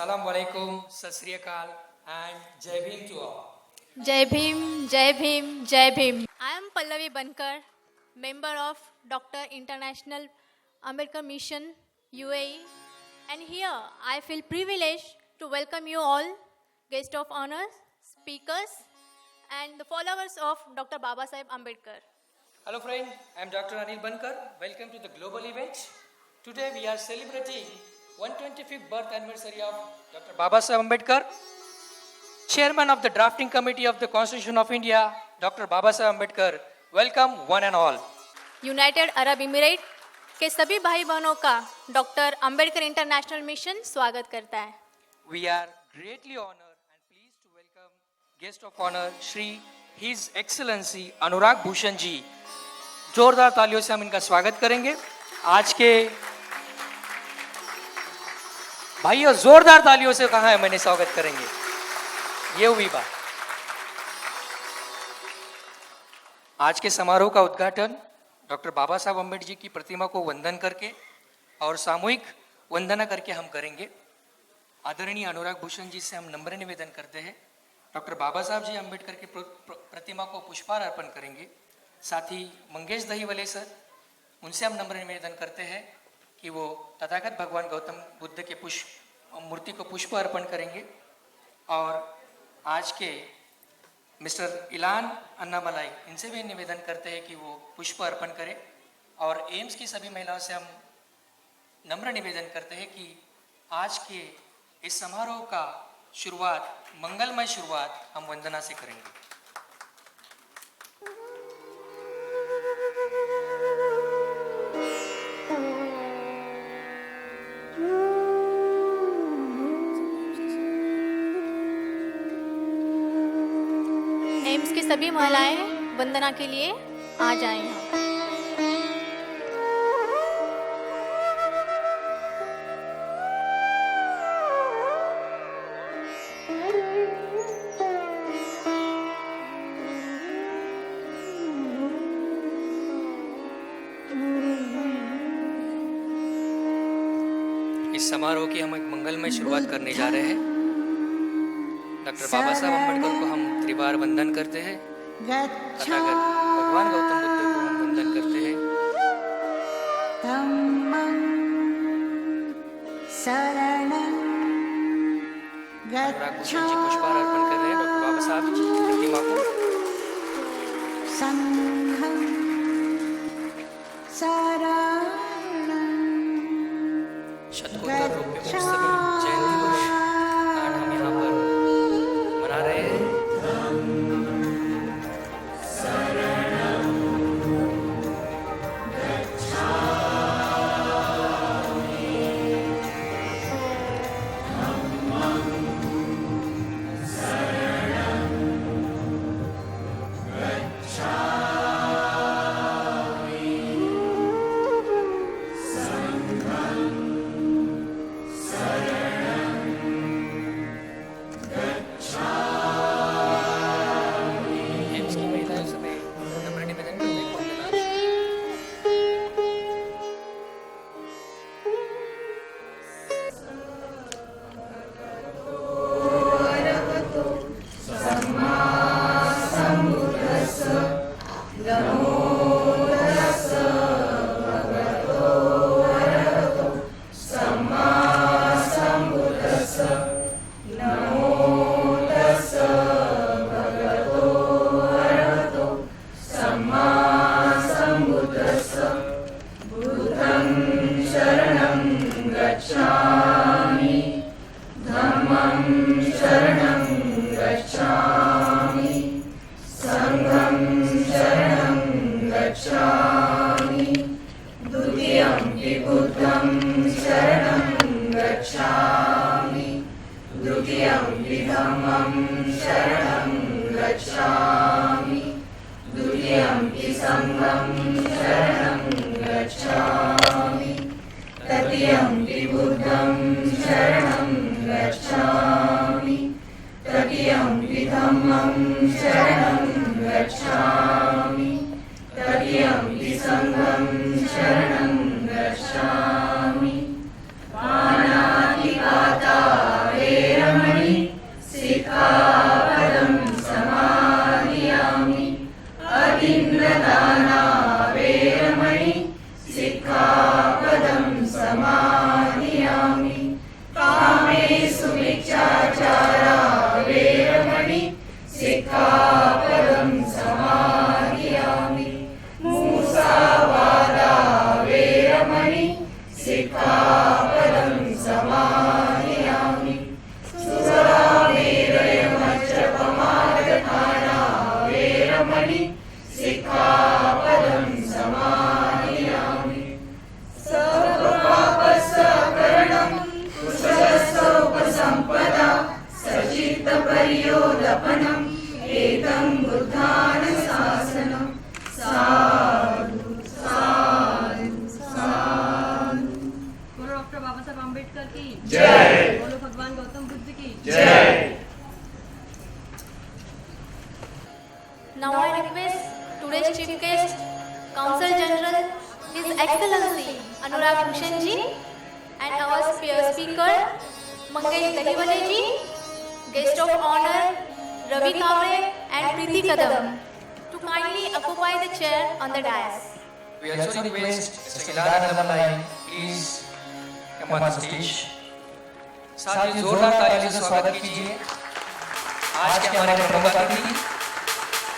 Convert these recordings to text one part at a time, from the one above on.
Assalamu alaikum, Sat Sri Akal, and Jai Bhim to all. Jai Bhim, Jai Bhim, Jai Bhim. I am Pallavi Bankar, member of Dr. International Ambedkar Mission, UAE, and here I feel privileged to welcome you all, guests of honor, speakers, and the followers of Dr. Babasaheb Ambedkar. Hello friend, I am Dr. Anil Bankar. Welcome to the global event. Today we are celebrating 125th birth anniversary of Dr. Babasaheb Ambedkar, Chairman of the Drafting Committee of the Constitution of India, Dr. Babasaheb Ambedkar. Welcome one and all. United Arab emirate के सभी भाई बहनों का doctor Ambedkar international mission स्वागत करता है. We are greatly honored and pleased to welcome guest of honor Shri His Excellency Anurag Bhushan जी. जोरदार तालियों से हम इनका स्वागत करेंगे. आज के भाइयों जोरदार तालियों से कहा है मैंने स्वागत करेंगे. ये हुई बात. आज के समारोह का उद्घाटन डॉक्टर बाबा साहब अम्बेडकर जी की प्रतिमा को वंदन करके और सामूहिक वंदना करके हम करेंगे. आदरणीय अनुराग भूषण जी से हम नम्र निवेदन करते हैं डॉक्टर बाबा साहब जी अम्बेडकर की प्रतिमा को पुष्पार अर्पण करेंगे. साथ ही मंगेश दहीवले सर, उनसे हम नम्र निवेदन करते हैं कि वो तथागत भगवान गौतम बुद्ध के मूर्ति को पुष्प अर्पण करेंगे. और आज के मिस्टर इलान अन्नामलाई, इनसे भी निवेदन करते हैं कि वो पुष्प अर्पण करें. और एम्स की सभी महिलाओं से हम नम्र निवेदन करते हैं कि आज के इस समारोह का शुरुआत, मंगलमय शुरुआत हम वंदना से करेंगे. एम्स की सभी महिलाएं वंदना के लिए आ जाएं यहाँ. इस समारोह की हम एक मंगलमय शुरुआत करने जा रहे हैं. डॉक्टर बाबा साहब अम्बेडकर को हम त्रिवार वंदन करते हैं. तथागत भगवान गौतम बुद्ध को हम वंदन करते हैं. अनुराग भूषण जी पुष्पार अर्पण कर रहे हैं डॉक्टर बाबा साहब जी की प्रतिमा को. शतकोत्तर रूप में उत्सवी जयंती वर्ष आज हम यहाँ पर मना रहे हैं. पाणातिपाताय His Excellency Anurag Bhushan ji and our speaker Mangesh Dahiwale ji, guest of honor Ravi Kamble and Preeti Kadam to kindly occupy the chair on the dais. We also request Mr. Ilan Alumni please come on stage. साथ ही जोरदार तालियों से स्वागत कीजिए आज के हमारे प्रमुख अतिथि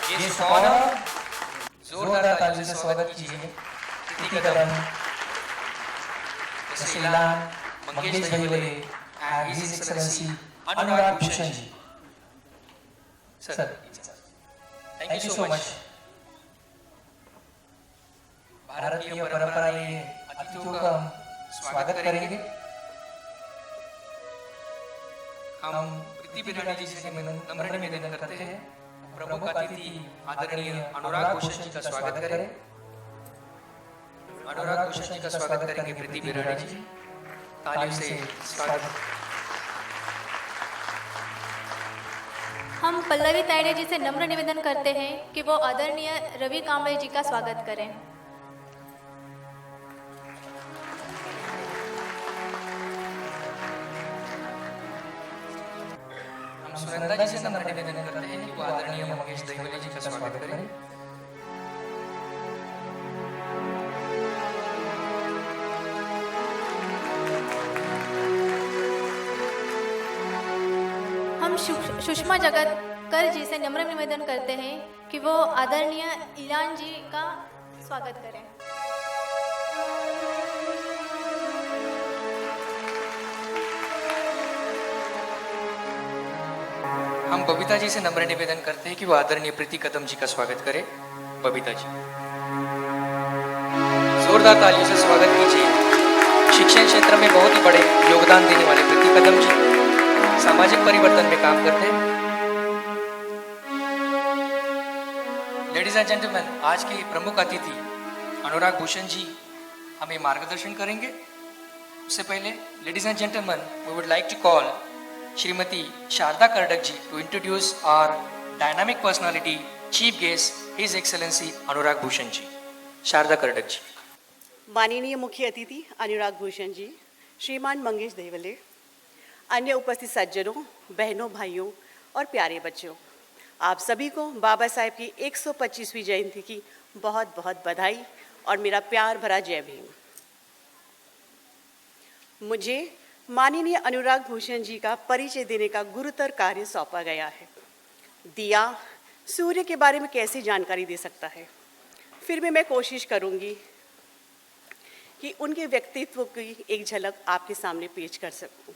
गेस्ट ऑफ ऑनर। जोरदार तालियों से स्वागत कीजिए Preeti Kadam, mister Ilan, Mangesh Dahiwale and His Excellency Anurag Bhushan ji. Sir, thank you so much. भारतीय परंपरा ये अतिथियों का स्वागत करेंगे। हम प्रीति बिरानी जी से नम्र निवेदन करते हैं प्रमुख अतिथि आदरणीय अनुराग भूषण जी का स्वागत करें। अनुराग भूषण जी का स्वागत करेंगे प्रीति बिरानी जी, तालियों से स्वागत। हम पल्लवी तायडे जी से नम्र निवेदन करते हैं कि वो आदरणीय रवि कांबळे जी का स्वागत करें। हम सुनंदा जी से नम्र निवेदन करते हैं कि वो आदरणीय मंगेश दहिवले जी का स्वागत करें। हम सुषमा जगतकर जी से नम्र निवेदन करते हैं कि वो आदरणीय ईरान जी का स्वागत करें। हम बबीता जी से नम्र निवेदन करते हैं कि वो आदरणीय प्रीति कदम जी का स्वागत करें। बबीता जी, जोरदार तालियों से स्वागत कीजिए। शिक्षण क्षेत्र में बहुत ही बड़े योगदान देने वाले प्रीति कदम जी सामाजिक परिवर्तन में काम करते हैं। लेडीज एंड जेंटलमैन, आज के प्रमुख अतिथि अनुराग भूषण जी हमें मार्गदर्शन करेंगे। उससे पहले ladies and gentleman, we would like to call Shrimati Sharda Kardak ji to introduce our dynamic personality, chief guest, His Excellency Anurag Bhushan ji. Sharda Kardak ji. माननीय मुख्य अतिथि अनुराग भूषण जी, श्रीमान मंगेश दहिवले, अन्य उपस्थित सज्जनों, बहनों, भाइयों और प्यारे बच्चों, आप सभी को बाबा साहेब की 125वीं जयंती की बहुत बहुत बधाई और मेरा प्यार भरा जय भीम। मुझे माननीय अनुराग भूषण जी का परिचय देने का गुरुतर कार्य सौंपा गया है। दिया सूर्य के बारे में कैसे जानकारी दे सकता है, फिर भी मैं कोशिश करूंगी कि उनके व्यक्तित्व की एक झलक आपके सामने पेश कर सकूं।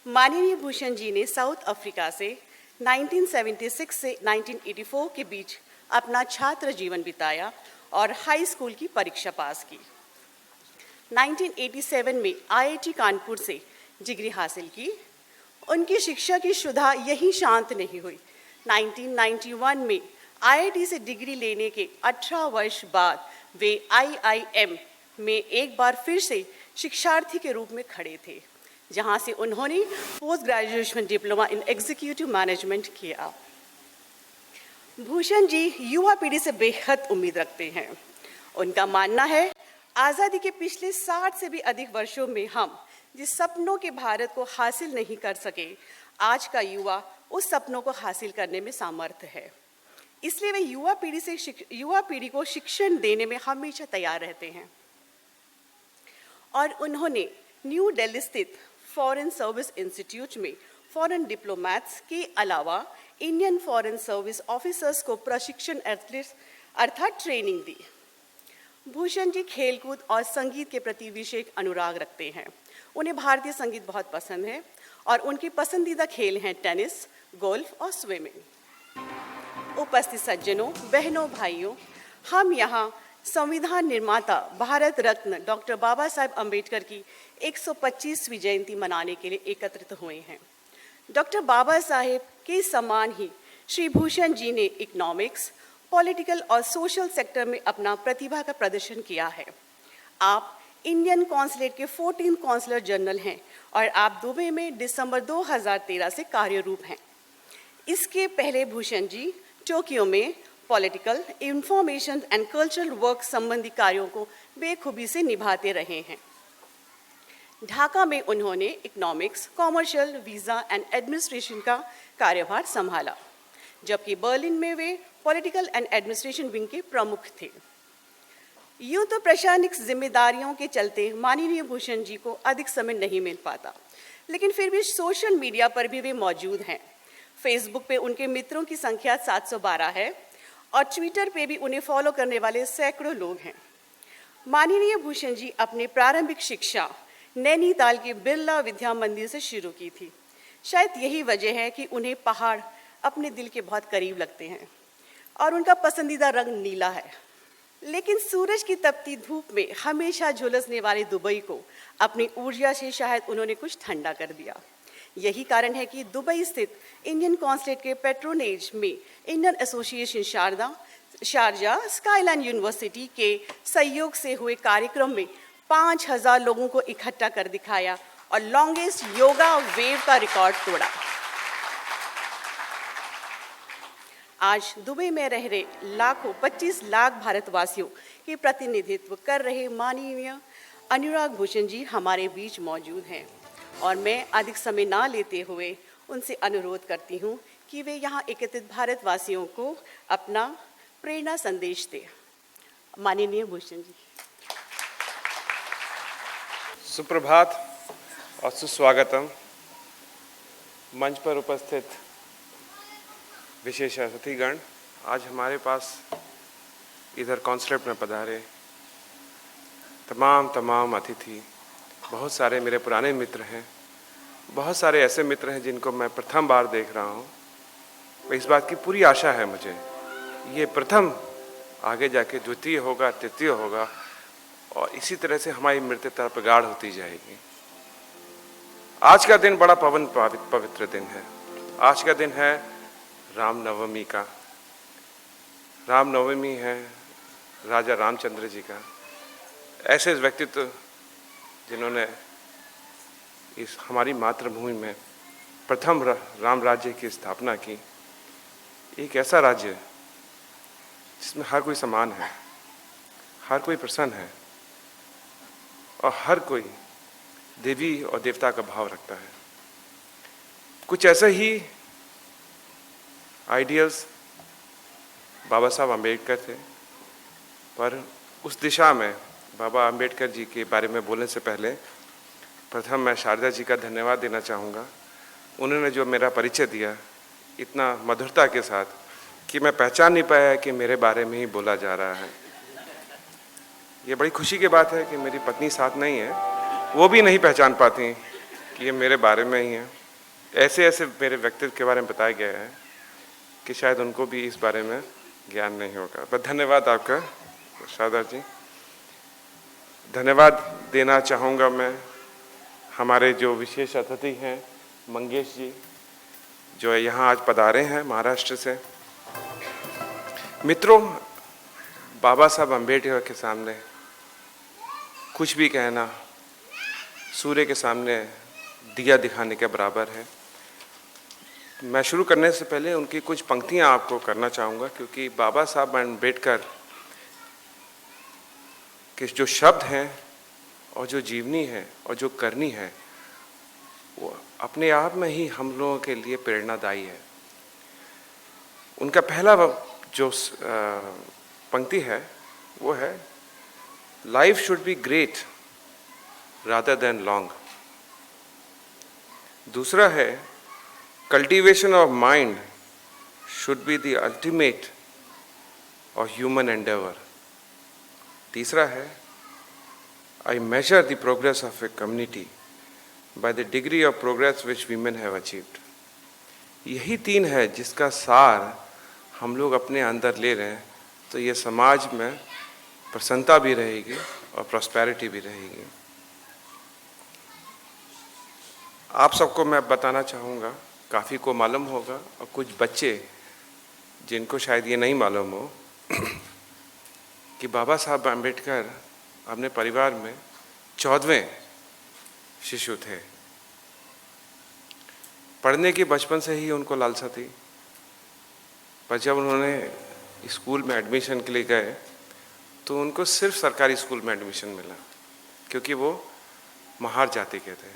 माननीय भूषण जी ने साउथ अफ्रीका से 1976 से 1984 के बीच अपना छात्र जीवन बिताया और हाई स्कूल की परीक्षा पास की। 1987 में आईआईटी कानपुर से डिग्री हासिल की। उनकी शिक्षा की शुदा यहीं शांत नहीं हुई। 1991 में आईआईटी से डिग्री लेने के 18 वर्ष बाद वे आईआईएम में एक बार फिर से शिक्षार्थी के रूप में खड़े थे, जहां से उन्होंने post graduation diploma in executive management किया। भूषण जी युवा पीढ़ी से बेहद उम्मीद रखते हैं। उनका मानना है, आज़ादी के पिछले 60 से भी अधिक वर्षों में हम जिस सपनों के भारत को हासिल नहीं कर सके, आज का युवा उस सपनों को हासिल करने में समर्थ है। इसलिए वे युवा पीढ़ी को शिक्षण देने में हमेशा तैयार रहते हैं। और उन्होंने न्यू दिल्ली स्थित फॉरेन सर्विस इंस्टीट्यूट में फॉरेन डिप्लोमैट्स के अलावा इंडियन फॉरेन सर्विस ऑफिसर्स को प्रशिक्षण अर्थात ट्रेनिंग दी। भूषण जी खेलकूद और संगीत के प्रति विशेष अनुराग रखते हैं। उन्हें भारतीय संगीत बहुत पसंद है और उनकी पसंदीदा खेल हैं टेनिस, गोल्फ और स्विमिंग। उपस्थित सज्जनों, बहनों, भाइयों, हम यहाँ संविधान निर्माता भारत रत्न डॉक्टर बाबा साहेब अम्बेडकर की 125वीं जयंती मनाने के लिए एकत्रित हुए हैं। डॉक्टर बाबा साहेब के समान ही श्री भूषण जी ने इकोनॉमिक्स, पॉलिटिकल और सोशल सेक्टर में अपना प्रतिभा का प्रदर्शन किया है। आप इंडियन कॉन्सुलेट के 14 कॉन्सुलर जनरल हैं और आप दुबई में दिसंबर 2013 से कार्यरूप हैं। इसके पहले भूषण जी टोक्यो में political, information and cultural work संबंधी कार्यों को बेखूबी से निभाते रहे हैं। ढाका में उन्होंने economics, commercial, visa and administration का कार्यभार संभाला, जबकि बर्लिन में वे पॉलिटिकल एंड एडमिनिस्ट्रेशन विंग के प्रमुख थे। यूं तो प्रशासनिक जिम्मेदारियों के चलते माननीय भूषण जी को अधिक समय नहीं मिल पाता, लेकिन फिर भी सोशल मीडिया पर भी वे मौजूद हैं। फेसबुक पे उनके मित्रों की संख्या 712 है और ट्विटर पे भी उन्हें फॉलो करने वाले सैकड़ों लोग हैं। माननीय भूषण जी अपनी प्रारंभिक शिक्षा नैनीताल के बिरला विद्या मंदिर से शुरू की थी। शायद यही वजह है कि उन्हें पहाड़ अपने दिल के बहुत करीब लगते हैं और उनका पसंदीदा रंग नीला है। लेकिन सूरज की तपती धूप में हमेशा झुलसने वाले दुबई को अपनी ऊर्जा से शायद उन्होंने कुछ ठंडा कर दिया। यही कारण है कि दुबई स्थित इंडियन कॉन्सुलेट के पेट्रोनेज में Indian association Sharjah skyline university के सहयोग से हुए कार्यक्रम में 5000 लोगों को इकट्ठा कर दिखाया और लॉन्गेस्ट योगा वेव का रिकॉर्ड तोड़ा। आज दुबई में रह रहे 25 लाख भारतवासियों के प्रतिनिधित्व कर रहे माननीय अनुराग भूषण जी हमारे बीच मौजूद हैं और मैं अधिक समय ना लेते हुए उनसे अनुरोध करती हूं कि वे यहाँ एकत्रित भारतवासियों को अपना प्रेरणा संदेश दें। माननीय भूषण जी। सुप्रभात और सुस्वागतम। मंच पर उपस्थित विशेष अतिथिगण, आज हमारे पास इधर कॉन्सुलेट में पधारे तमाम अतिथि, बहुत सारे मेरे पुराने मित्र हैं, बहुत सारे ऐसे मित्र हैं जिनको मैं प्रथम बार देख रहा हूँ। इस बात की पूरी आशा है मुझे, ये प्रथम आगे जाके द्वितीय होगा, तृतीय होगा और इसी तरह से हमारी मित्रता प्रगाढ़ होती जाएगी। आज का दिन बड़ा पवित्र दिन है। आज का दिन है रामनवमी का। रामनवमी है राजा रामचंद्र जी का, ऐसे व्यक्तित्व जिन्होंने इस हमारी मातृभूमि में प्रथम राम राज्य की स्थापना की। एक ऐसा राज्य जिसमें हर कोई समान है, हर कोई प्रसन्न है और हर कोई देवी और देवता का भाव रखता है। कुछ ऐसे ही आइडियल्स बाबा साहब अम्बेडकर थे, पर उस दिशा में बाबा अम्बेडकर जी के बारे में बोलने से पहले प्रथम मैं शारदा जी का धन्यवाद देना चाहूँगा। उन्होंने जो मेरा परिचय दिया इतना मधुरता के साथ कि मैं पहचान नहीं पाया कि मेरे बारे में ही बोला जा रहा है। ये बड़ी खुशी की बात है कि मेरी पत्नी साथ नहीं है, वो भी नहीं पहचान पाती कि ये मेरे बारे में ही है। ऐसे ऐसे मेरे व्यक्तित्व के बारे में बताया गया है कि शायद उनको भी इस बारे में ज्ञान नहीं होगा। पर धन्यवाद आपका शारदा जी। धन्यवाद देना चाहूँगा मैं हमारे जो विशेष अतिथि हैं मंगेश जी, जो यहाँ आज पधारे हैं महाराष्ट्र से। मित्रों, बाबा साहब अम्बेडकर के सामने कुछ भी कहना सूर्य के सामने दिया दिखाने के बराबर है। मैं शुरू करने से पहले उनकी कुछ पंक्तियां आपको करना चाहूँगा, क्योंकि बाबा साहब अम्बेडकर के जो शब्द हैं और जो जीवनी है और जो करनी है वो अपने आप में ही हम लोगों के लिए प्रेरणादायी है। उनका पहला जो पंक्ति है वो है, life should be great rather than long. दूसरा है, cultivation of mind should be the ultimate और ह्यूमन एंडेवर। तीसरा है, I measure the progress of a community by the degree of progress which women have achieved. यही तीन है जिसका सार हम लोग अपने अंदर ले रहे हैं, तो ये समाज में प्रसन्नता भी रहेगी और प्रॉस्पेरिटी भी रहेगी। आप सबको मैं बताना चाहूँगा, काफ़ी को मालूम होगा और कुछ बच्चे जिनको शायद ये नहीं मालूम हो कि बाबा साहब अम्बेडकर अपने परिवार में 14वें शिशु थे। पढ़ने की बचपन से ही उनको लालसा थी, पर जब उन्होंने स्कूल में एडमिशन के लिए गए तो उनको सिर्फ सरकारी स्कूल में एडमिशन मिला, क्योंकि वो महार जाति के थे।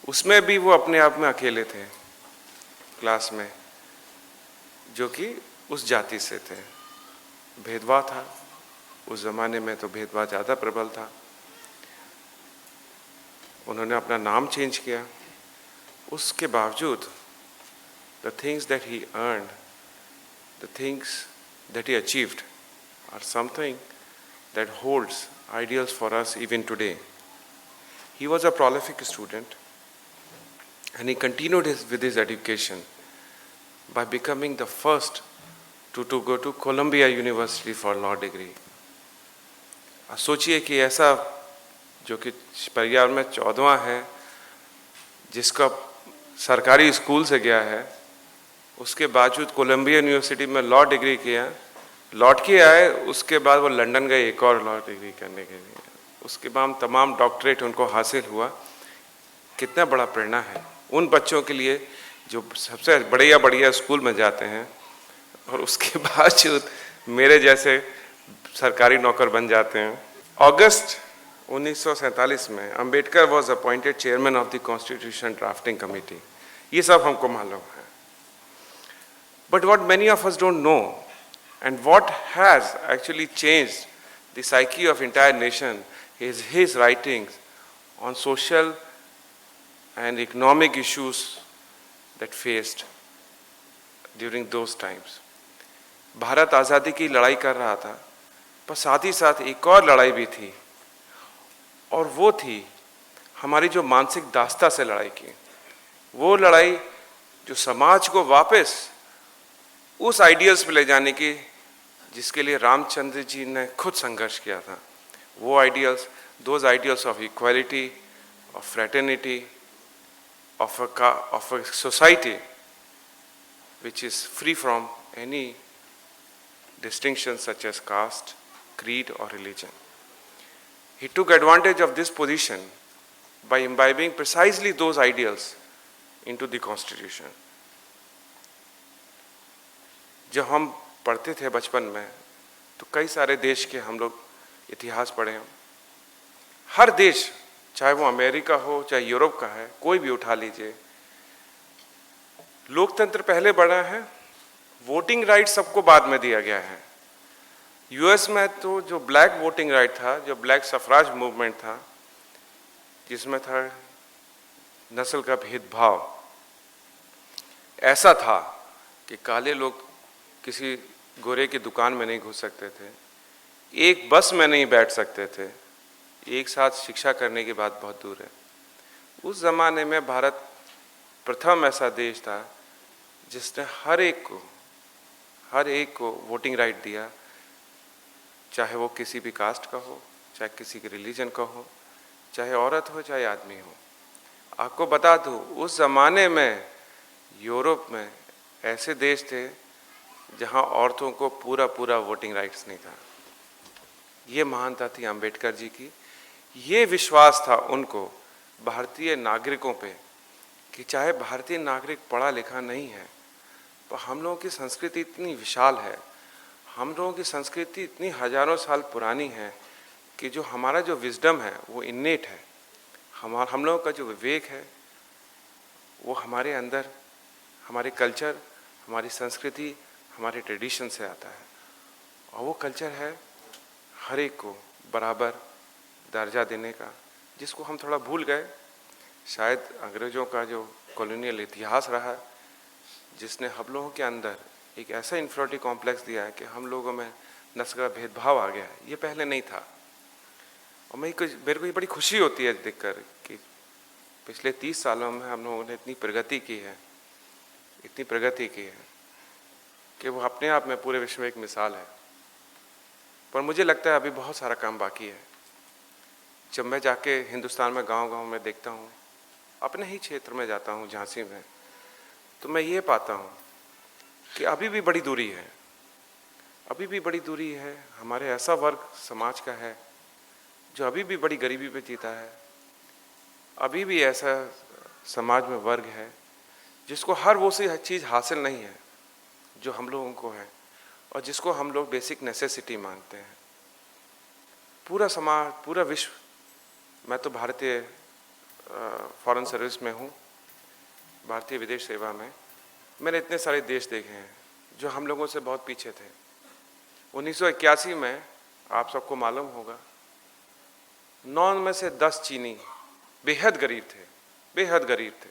उसमें भी वो अपने आप में अकेले थे क्लास में, जो कि उस जाति से थे। भेदभाव था उस ज़माने में, तो भेदभाव ज़्यादा प्रबल था। उन्होंने अपना नाम चेंज किया, उसके बावजूद the things that he earned, the things that he achieved are something that holds ideals for us even today. He was a prolific student and he continued with his education by becoming the first to go to Columbia University for law degree. सोचिए कि ऐसा जो कि परिवार में 14वां है, जिसका सरकारी स्कूल से गया है, उसके बावजूद कोलंबिया यूनिवर्सिटी में लॉ डिग्री किया, लौट के आए, उसके बाद वो लंदन गए एक और लॉ डिग्री करने के लिए। उसके बाद तमाम डॉक्टरेट उनको हासिल हुआ। कितना बड़ा प्रेरणा है उन बच्चों के लिए जो सबसे बढ़िया बढ़िया स्कूल में जाते हैं और उसके बावजूद मेरे जैसे सरकारी नौकर बन जाते हैं। अगस्त 1947 में Ambedkar was appointed chairman of the constitution drafting committee. ये सब हमको मालूम है। But what many of us don't know, and what has actually changed the psyche of entire nation, is his writings on social and economic issues that faced during those times. Bharat आज़ादी की लड़ाई कर रहा था, पर साथ ही साथ एक और लड़ाई भी थी, और वो थी हमारी जो मानसिक दास्ता से लड़ाई की। वो लड़ाई जो समाज को वापस उस आइडियल्स पे ले जाने की जिसके लिए रामचंद्र जी ने खुद संघर्ष किया था। वो ideals, those ideals of equality, of fraternity, of a society which is free from any distinctions such as caste, creed or religion. He took advantage of this position by imbibing precisely those ideals into the constitution. जब हम पढ़ते थे बचपन में तो कई सारे देश के हम लोग इतिहास पढ़े हैं। हर देश, चाहे वो अमेरिका हो चाहे यूरोप का है, कोई भी उठा लीजिए, लोकतंत्र पहले बढ़ा है, वोटिंग राइट सबको बाद में दिया गया है। यूएस में तो जो ब्लैक वोटिंग राइट था, जो ब्लैक सफराज मूवमेंट था, जिसमें था नस्ल का भेदभाव, ऐसा था कि काले लोग किसी गोरे की दुकान में नहीं घुस सकते थे, एक बस में नहीं बैठ सकते थे, एक साथ शिक्षा करने की बात बहुत दूर है। उस ज़माने में भारत प्रथम ऐसा देश था जिसने हर एक को वोटिंग राइट दिया, चाहे वो किसी भी कास्ट का हो, चाहे किसी के रिलीजन का हो, चाहे औरत हो चाहे आदमी हो। आपको बता दूं, उस ज़माने में यूरोप में ऐसे देश थे जहां औरतों को पूरा वोटिंग राइट्स नहीं था। ये महानता थी अंबेडकर जी की। ये विश्वास था उनको भारतीय नागरिकों पे कि चाहे भारतीय नागरिक पढ़ा लिखा नहीं है, पर हम लोगों की संस्कृति इतनी विशाल है, हम लोगों की संस्कृति इतनी हजारों साल पुरानी है कि जो हमारा जो विजडम है वो इन्नेट है। हम लोगों का जो विवेक है वो हमारे अंदर, हमारे कल्चर, हमारी संस्कृति, हमारे ट्रेडिशन से आता है। और वो कल्चर है हर एक को बराबर दर्जा देने का, जिसको हम थोड़ा भूल गए। शायद अंग्रेज़ों का जो कॉलोनियल इतिहास रहा, जिसने हम लोगों के अंदर एक ऐसा इन्फीरियरिटी कॉम्प्लेक्स दिया है कि हम लोगों में नस्ल का भेदभाव आ गया है। ये पहले नहीं था। और मेरे को ये बड़ी खुशी होती है देखकर कि पिछले 30 सालों में हम लोगों ने इतनी प्रगति की है कि वो अपने आप में पूरे विश्व में एक मिसाल है। पर मुझे लगता है अभी बहुत सारा काम बाकी है। जब मैं जाके हिंदुस्तान में गांव-गांव में देखता हूँ, अपने ही क्षेत्र में जाता हूँ झांसी में, तो मैं ये पाता हूँ कि अभी भी बड़ी दूरी है। हमारे ऐसा वर्ग समाज का है जो अभी भी बड़ी गरीबी पे जीता है। अभी भी ऐसा समाज में वर्ग है जिसको हर वो सी चीज़ हासिल नहीं है जो हम लोगों को है। और जिसको हम लोग बेसिक नेसेसिटी मानते हैं। पूरा समाज, पूरा विश्व, मैं तो भारतीय फॉरेन सर्विस में हूँ, भारतीय विदेश सेवा में। मैंने इतने सारे देश देखे हैं जो हम लोगों से बहुत पीछे थे। 1981 में आप सबको मालूम होगा 9 में से 10 चीनी बेहद गरीब थे, बेहद गरीब थे।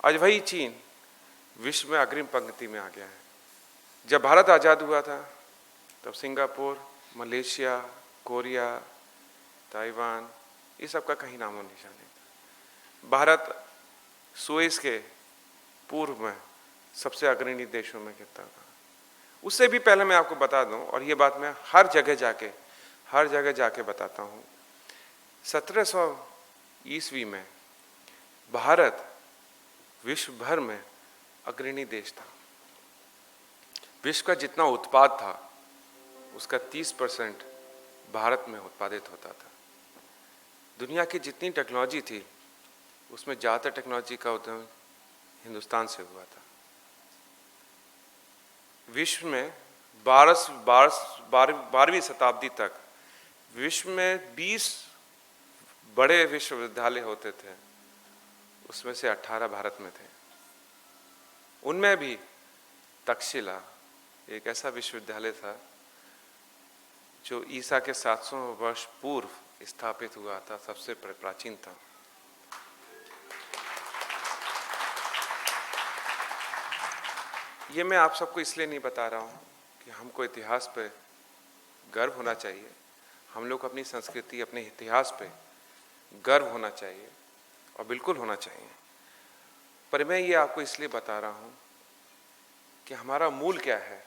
आज वही चीन विश्व में अग्रिम पंक्ति में आ गया है। जब भारत आज़ाद हुआ था तब सिंगापुर, मलेशिया, कोरिया, ताइवान, ये सब का कहीं नामो निशान नहीं था। भारत सुएज के पूर्व में सबसे अग्रणी देशों में गिरता था। उससे भी पहले मैं आपको बता दूं, और ये बात मैं हर जगह जाके बताता हूं, 1700 ईस्वी में भारत विश्व भर में अग्रणी देश था। विश्व का जितना उत्पाद था उसका 30% भारत में उत्पादित होता था। दुनिया की जितनी टेक्नोलॉजी थी उसमें ज़्यादातर टेक्नोलॉजी का उद्यम हिंदुस्तान से हुआ था। विश्व में 12वीं शताब्दी तक विश्व में 20 बड़े विश्वविद्यालय होते थे, उसमें से 18 भारत में थे। उनमें भी तक्षशिला एक ऐसा विश्वविद्यालय था जो ईसा के 700 वर्ष पूर्व स्थापित हुआ था, सबसे प्राचीन था। ये मैं आप सबको इसलिए नहीं बता रहा हूँ कि हमको इतिहास पे गर्व होना चाहिए, हम लोग अपनी संस्कृति, अपने इतिहास पे गर्व होना चाहिए और बिल्कुल होना चाहिए। पर मैं ये आपको इसलिए बता रहा हूँ कि हमारा मूल क्या है,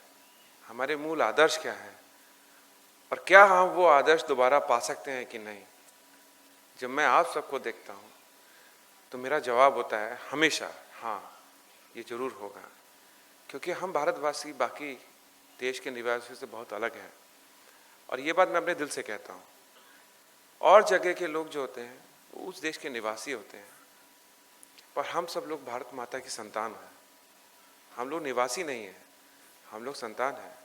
हमारे मूल आदर्श क्या है, और क्या हम वो आदर्श दोबारा पा सकते हैं कि नहीं। जब मैं आप सबको देखता हूँ तो मेरा जवाब होता है हमेशा हाँ, ये जरूर होगा, क्योंकि हम भारतवासी बाकी देश के निवासियों से बहुत अलग हैं। और ये बात मैं अपने दिल से कहता हूँ। और जगह के लोग जो होते हैं वो उस देश के निवासी होते हैं, पर हम सब लोग भारत माता की संतान हैं। हम लोग निवासी नहीं हैं, हम लोग संतान हैं।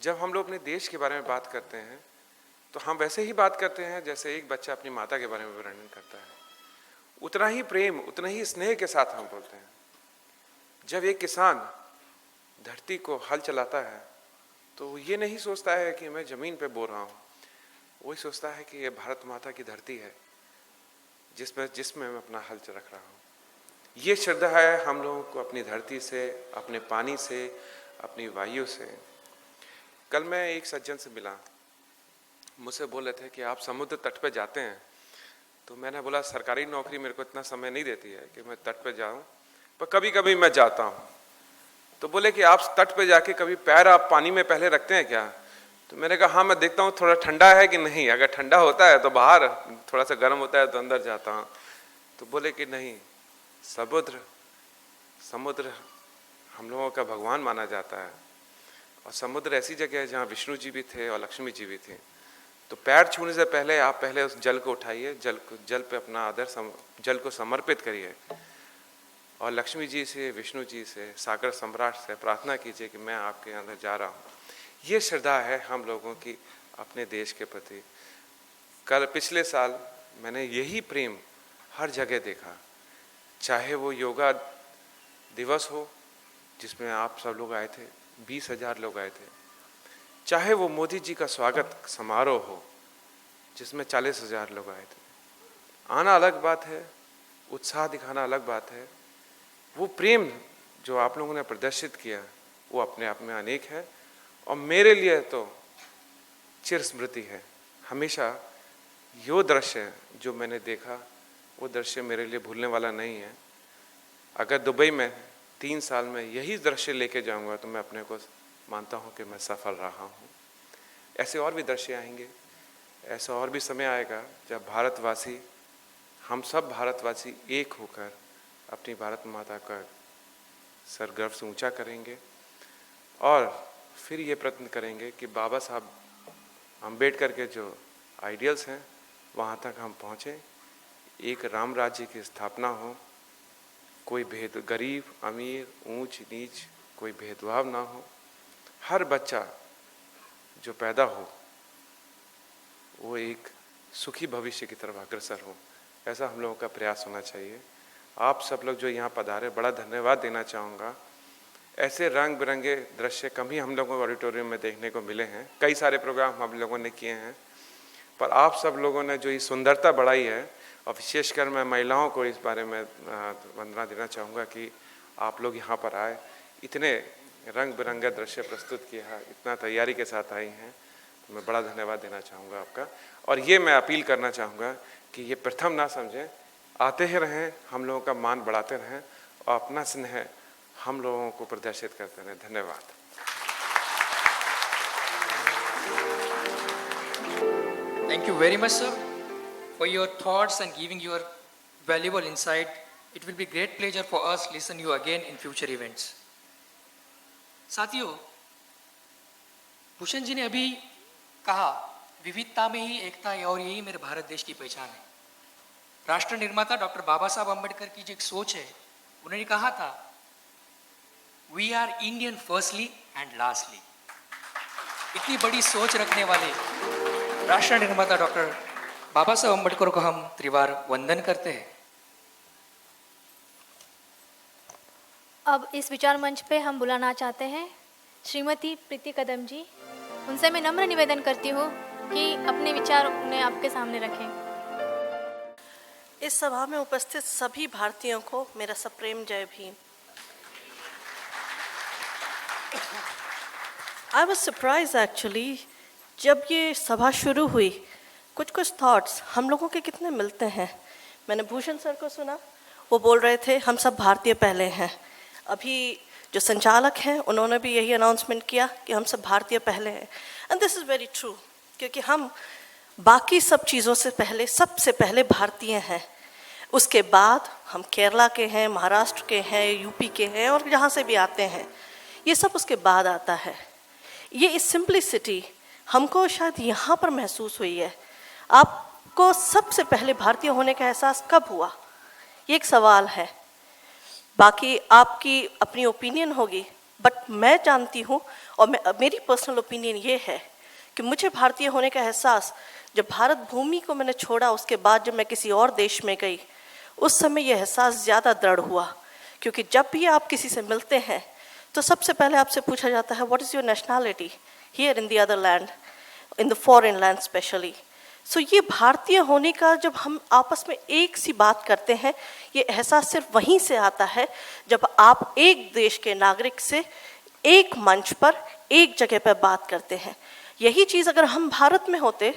जब हम लोग अपने देश के बारे में बात करते हैं तो हम वैसे ही बात करते हैं जैसे एक बच्चा अपनी माता के बारे में वर्णन करता है। उतना ही प्रेम, उतना ही स्नेह के साथ हम बोलते हैं। जब एक किसान धरती को हल चलाता है तो ये नहीं सोचता है कि मैं ज़मीन पे बो रहा हूँ, वही सोचता है कि ये भारत माता की धरती है जिसमें मैं अपना हल रख रहा हूँ। ये श्रद्धा है हम लोगों को अपनी धरती से, अपने पानी से, अपनी वायु से। कल मैं एक सज्जन से मिला, मुझसे बोले थे कि आप समुद्र तट पे जाते हैं। तो मैंने बोला सरकारी नौकरी मेरे को इतना समय नहीं देती है कि मैं तट पे जाऊं, पर कभी कभी मैं जाता हूं। तो बोले कि आप तट पे जाके कभी पैर आप पानी में पहले रखते हैं क्या? तो मैंने कहा हाँ, मैं देखता हूँ थोड़ा ठंडा है कि नहीं, अगर ठंडा होता है तो बाहर, थोड़ा सा गर्म होता है तो अंदर जाता हूँ। तो बोले कि नहीं, समुद्र हम लोगों का भगवान माना जाता है, और समुद्र ऐसी जगह है जहाँ विष्णु जी भी थे और लक्ष्मी जी भी थी। तो पैर छूने से पहले आप पहले उस जल को उठाइए, जल पे अपना आदर, जल को समर्पित करिए, और लक्ष्मी जी से, विष्णु जी से, सागर सम्राट से प्रार्थना कीजिए कि मैं आपके अंदर जा रहा हूँ। ये श्रद्धा है हम लोगों की अपने देश के प्रति। पिछले साल मैंने यही प्रेम हर जगह देखा, चाहे वो योगा दिवस हो जिसमें आप सब लोग आए थे, 20,000 लोग आए थे, चाहे वो मोदी जी का स्वागत समारोह हो जिसमें 40,000 लोग आए थे। आना अलग बात है, उत्साह दिखाना अलग बात है। वो प्रेम जो आप लोगों ने प्रदर्शित किया वो अपने आप में अनेक है, और मेरे लिए तो चिर स्मृति है। हमेशा यो दृश्य जो मैंने देखा वो दृश्य मेरे लिए भूलने वाला नहीं है। अगर दुबई में 3 साल में यही दृश्य लेके जाऊंगा तो मैं अपने को मानता हूं कि मैं सफल रहा हूं। ऐसे और भी दृश्य आएंगे, ऐसा और भी समय आएगा जब भारतवासी, हम सब भारतवासी एक होकर अपनी भारत माता का सर गर्व से ऊंचा करेंगे, और फिर ये प्रयत्न करेंगे कि बाबा साहब अम्बेडकर के जो आइडियल्स हैं वहाँ तक हम पहुँचें। एक राम राज्य की स्थापना हो, कोई भेद, गरीब अमीर, ऊंच नीच, कोई भेदभाव ना हो। हर बच्चा जो पैदा हो वो एक सुखी भविष्य की तरफ अग्रसर हो, ऐसा हम लोगों का प्रयास होना चाहिए। आप सब लोग जो यहाँ पधारे, बड़ा धन्यवाद देना चाहूँगा। ऐसे रंग बिरंगे दृश्य कम ही हम लोगों को ऑडिटोरियम में देखने को मिले हैं। कई सारे प्रोग्राम हम लोगों ने किए हैं, पर आप सब लोगों ने जो ये सुंदरता बढ़ाई है, और विशेषकर मैं महिलाओं को इस बारे में वंदना देना चाहूँगा कि आप लोग यहाँ पर आए, इतने रंग बिरंगे दृश्य प्रस्तुत किया है, इतना तैयारी के साथ आई हैं, तो मैं बड़ा धन्यवाद देना चाहूँगा आपका। और ये मैं अपील करना चाहूँगा कि ये प्रथम ना समझें, आते ही रहें, हम लोगों का मान बढ़ाते रहें और अपना स्नेह हम लोगों को प्रदर्शित करते रहें। धन्यवाद। Thank you very much, sir, for your thoughts and giving your valuable insight. It will be great pleasure for us to listen you again in future events. साथियों, भूषण जी ने अभी कहा विविधता में ही एकता है और यही मेरे भारत देश की पहचान है। राष्ट्र निर्माता डॉक्टर बाबा साहब अम्बेडकर की जो एक सोच है, उन्होंने कहा था we are Indian firstly and lastly. इतनी बड़ी सोच रखने वाले राष्ट्र निर्माता डॉक्टर बाबा साहब अम्बेडकर को हम त्रिवार वंदन करते हैं। अब इस विचार मंच पे हम बुलाना चाहते हैं श्रीमती प्रीति कदम जी। उनसे मैं नम्र निवेदन करती हूँ कि अपने विचार उन्हें आपके सामने रखें। इस सभा में उपस्थित सभी भारतीयों को मेरा सप्रेम जय Bhim. I was surprise actually, जब ये सभा शुरू हुई, कुछ थॉट्स हम लोगों के कितने मिलते हैं। मैंने भूषण सर को सुना, वो बोल रहे थे हम सब भारतीय पहले हैं। अभी जो संचालक हैं उन्होंने भी यही अनाउंसमेंट किया कि हम सब भारतीय पहले हैं, and this is very true, क्योंकि हम बाकी सब चीज़ों से पहले, सबसे पहले भारतीय हैं। उसके बाद हम केरला के हैं, महाराष्ट्र के हैं, यूपी के हैं, और जहाँ से भी आते हैं, ये सब उसके बाद आता है। ये इस सिंप्लिसिटी हमको शायद यहाँ पर महसूस हुई है। आपको सबसे पहले भारतीय होने का एहसास कब हुआ, ये एक सवाल है। बाकी आपकी अपनी ओपिनियन होगी, बट मैं जानती हूँ और मेरी पर्सनल ओपिनियन ये है कि मुझे भारतीय होने का एहसास जब भारत भूमि को मैंने छोड़ा, उसके बाद जब मैं किसी और देश में गई, उस समय यह एहसास ज़्यादा दृढ़ हुआ। क्योंकि जब भी आप किसी से मिलते हैं तो सबसे पहले आपसे पूछा जाता है what is your nationality here in the other land, in the foreign land specially. So ये भारतीय होने का जब हम आपस में एक सी बात करते हैं, ये एहसास सिर्फ वहीं से आता है जब आप एक देश के नागरिक से एक मंच पर एक जगह पर बात करते हैं। यही चीज़ अगर हम भारत में होते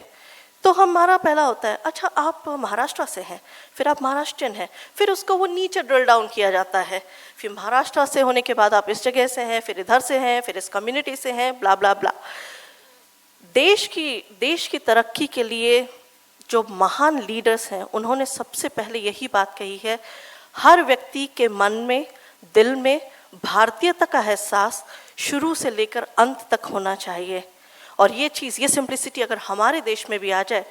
तो हमारा पहला होता है अच्छा आप महाराष्ट्र से हैं, फिर आप महाराष्ट्रियन हैं, फिर उसको वो नीचे ड्रिल डाउन किया जाता है, फिर महाराष्ट्र से होने के बाद आप इस जगह से हैं, फिर इधर से हैं, फिर इस कम्युनिटी से हैं, ब्ला ब्ला ब्ला। देश की तरक्की के लिए जो महान लीडर्स हैं उन्होंने सबसे पहले यही बात कही है, हर व्यक्ति के मन में, दिल में भारतीयता का एहसास शुरू से लेकर अंत तक होना चाहिए। और ये चीज़, ये सिंप्लिसिटी अगर हमारे देश में भी आ जाए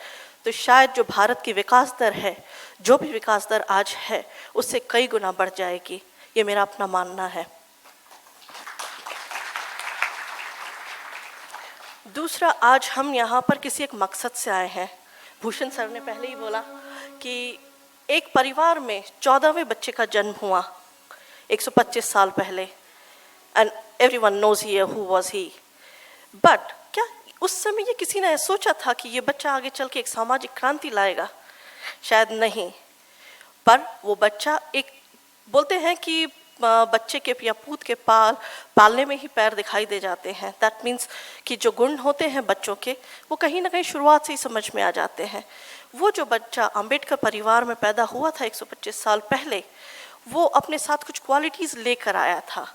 तो शायद जो भारत की विकास दर है, जो भी विकास दर आज है, उससे कई गुना बढ़ जाएगी। ये मेरा अपना मानना है। दूसरा, आज हम यहाँ पर किसी एक मकसद से आए हैं। भूषण सर ने पहले ही बोला कि एक परिवार में 14वें बच्चे का जन्म हुआ 125 साल पहले, and everyone knows here who was he. But क्या उस समय ये किसी ने सोचा था कि ये बच्चा आगे चल के एक सामाजिक क्रांति लाएगा? शायद नहीं। पर वो बच्चा, एक बोलते हैं कि बच्चे के या पूत के पालने में ही पैर दिखाई दे जाते हैं। दैट मीन्स कि जो गुण होते हैं बच्चों के, वो कहीं ना कहीं शुरुआत से ही समझ में आ जाते हैं। वो जो बच्चा अम्बेडकर परिवार में पैदा हुआ था 125 साल पहले, वो अपने साथ कुछ क्वालिटीज़ लेकर आया था।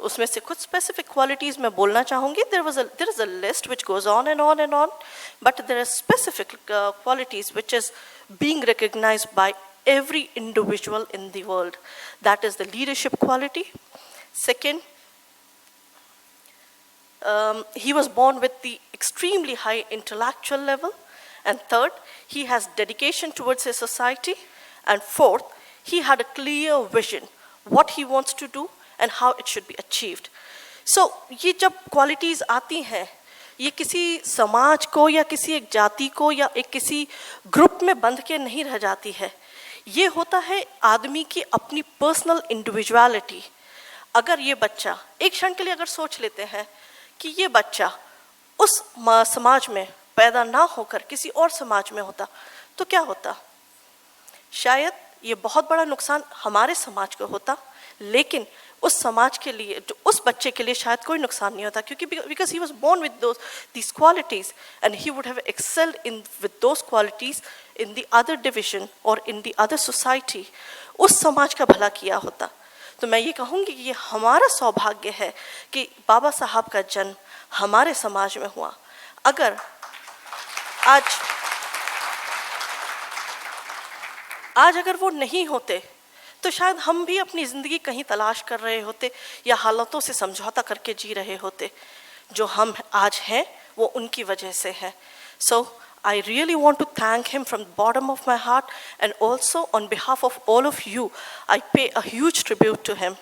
उसमें से कुछ स्पेसिफिक क्वालिटीज़ मैं बोलना चाहूँगी। there is a list which goes on and on and on, but there are specific qualities which is being recognized by every individual in the world. That is the leadership quality. Second, he was born with the extremely high intellectual level. And third, he has dedication towards his society. And fourth, he had a clear vision what he wants to do and how it should be achieved. सो ये जब qualities आती हैं, ये किसी समाज को या किसी एक जाति को या एक किसी ग्रुप में बंध के नहीं रह जाती है। ये होता है आदमी की अपनी पर्सनल इंडिविजुअलिटी। अगर ये बच्चा एक क्षण के लिए अगर सोच लेते हैं कि ये बच्चा उस समाज में पैदा ना होकर किसी और समाज में होता तो क्या होता? शायद ये बहुत बड़ा नुकसान हमारे समाज को होता, लेकिन उस समाज के लिए, जो उस बच्चे के लिए शायद कोई नुकसान नहीं होता, क्योंकि because he was born with these qualities and he would have excelled in with those qualities in the other division और इन द अदर सोसाइटी, उस समाज का भला किया होता। तो मैं ये कहूँगी कि ये हमारा सौभाग्य है कि बाबा साहब का जन्म हमारे समाज में हुआ। अगर आज अगर वो नहीं होते तो शायद हम भी अपनी ज़िंदगी कहीं तलाश कर रहे होते या हालातों से समझौता करके जी रहे होते। जो हम आज हैं वो उनकी वजह से है। सो I really want to thank him from the bottom of my heart, and also on behalf of all of you, I pay a huge tribute to him.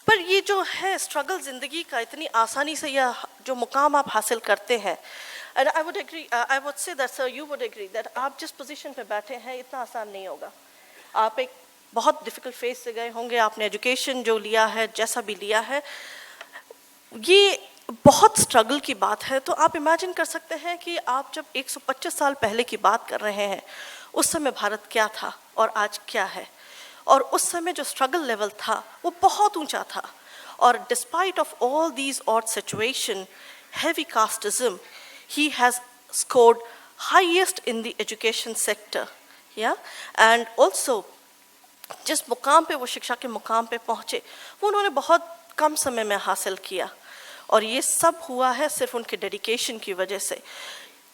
पर ये जो है स्ट्रगल ज़िंदगी का, इतनी आसानी से यह जो मुकाम आप हासिल करते हैं, and I would agree, I would say that sir, you would agree that आप जिस पोजीशन पे बैठे हैं इतना आसान नहीं होगा। आप एक बहुत डिफ़िकल्ट फेज से गए होंगे, आपने एजुकेशन जो लिया है, जैसा भी लिया है, ये बहुत स्ट्रगल की बात है। तो आप इमेजिन कर सकते हैं कि आप जब 125 साल पहले की बात कर रहे हैं, उस समय भारत क्या था और आज क्या है, और उस समय जो स्ट्रगल लेवल था वो बहुत ऊंचा था। और despite of all these odd situation, heavy casteism, he has scored highest in the education sector, yeah, and also जिस मुकाम पे वो शिक्षा के मुकाम पे पहुँचे वो उन्होंने बहुत कम समय में हासिल किया, और ये सब हुआ है सिर्फ उनके डेडिकेशन की वजह से।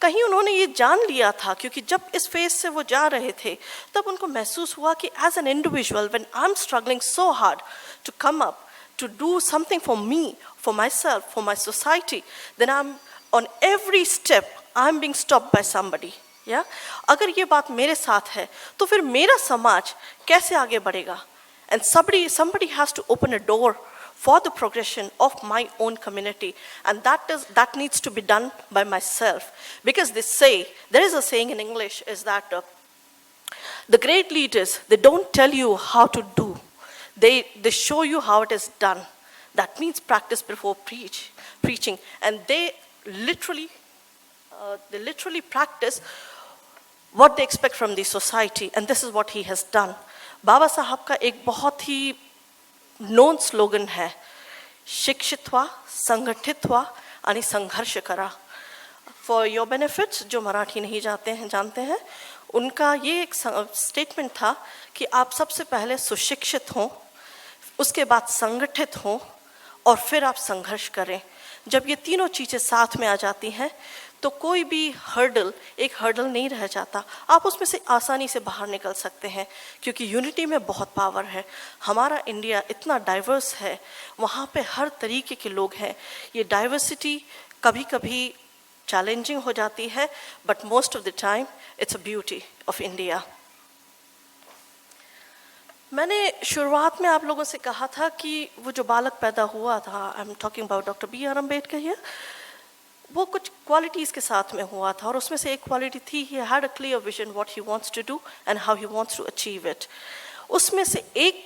कहीं उन्होंने ये जान लिया था, क्योंकि जब इस फेज से वो जा रहे थे तब उनको महसूस हुआ कि as an individual when I am struggling so hard to come up to do something for me, for my self, for my society, then I am on every step I'm being stopped by somebody, yeah? अगर ये बात मेरे साथ है तो फिर मेरा समाज कैसे आगे बढ़ेगा? And somebody has to open a door for the progression of my own community, and that needs to be done by myself, because there is a saying in English is that the great leaders, they don't tell you how to do, they show you how it is done. That means practice before preaching, and they literally practice what they expect from the society, and this is what he has done. बाबा साहब का एक बहुत ही known slogan है, शिक्षित व्हा, संगठित व्हा आणि संघर्ष करा। फॉर योर बेनिफिट्स, जो मराठी नहीं जानते हैं, उनका ये एक स्टेटमेंट था कि आप सबसे पहले सुशिक्षित हों, उसके बाद संगठित हों, और फिर आप संघर्ष करें। जब ये तीनों चीज़ें साथ में आ जाती हैं तो कोई भी एक हर्डल नहीं रह जाता, आप उसमें से आसानी से बाहर निकल सकते हैं, क्योंकि यूनिटी में बहुत पावर है। हमारा इंडिया इतना डाइवर्स है, वहाँ पे हर तरीके के लोग हैं। ये डाइवर्सिटी कभी कभी चैलेंजिंग हो जाती है, but most of the time it's a beauty of India. मैंने शुरुआत में आप लोगों से कहा था कि वो जो बालक पैदा हुआ था, I am talking about doctor B.R. Ambedkar here, वो कुछ क्वालिटीज़ के साथ में हुआ था, और उसमें से एक क्वालिटी थी, he had a clear vision what he wants to do and how he wants to achieve it. उसमें से एक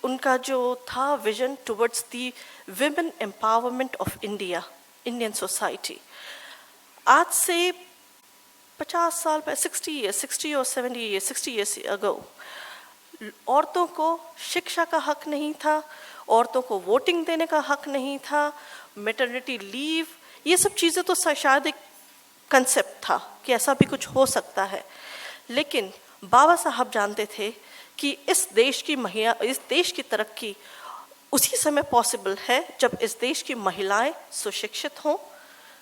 उनका जो था vision towards the women empowerment of India, Indian society. आज से 50 साल पहले, 60 years ago, औरतों को शिक्षा का हक नहीं था, औरतों को वोटिंग देने का हक नहीं था, मैटरनिटी लीव, ये सब चीज़ें तो शायद एक कंसेप्ट था कि ऐसा भी कुछ हो सकता है। लेकिन बाबा साहब जानते थे कि इस देश की तरक्की उसी समय पॉसिबल है जब इस देश की महिलाएं सुशिक्षित हों,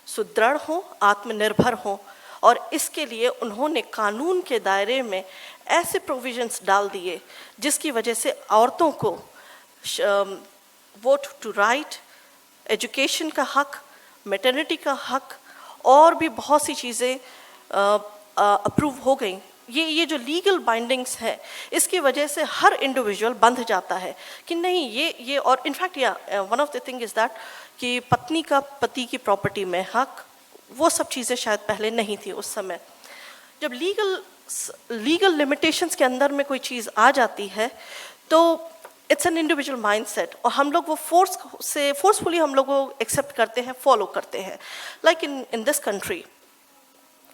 सुदृढ़ हों, आत्मनिर्भर हों, और इसके लिए उन्होंने कानून के दायरे में ऐसे प्रोविजंस डाल दिए जिसकी वजह से औरतों को वोट टू राइट, एजुकेशन का हक, मैटरनिटी का हक, और भी बहुत सी चीज़ें अप्रूव हो गई ये जो लीगल बाइंडिंग्स है, इसकी वजह से हर इंडिविजुअल बंध जाता है कि नहीं ये और in fact one of the thing is that कि पत्नी का पति की प्रॉपर्टी में हक, वो सब चीज़ें शायद पहले नहीं थी उस समय। जब लीगल लिमिटेशंस के अंदर में कोई चीज़ आ जाती है तो इट्स एन इंडिविजुअल माइंडसेट, और हम लोग वो फोर्सफुली हम लोग वो एक्सेप्ट करते हैं, फॉलो करते हैं। लाइक इन दिस कंट्री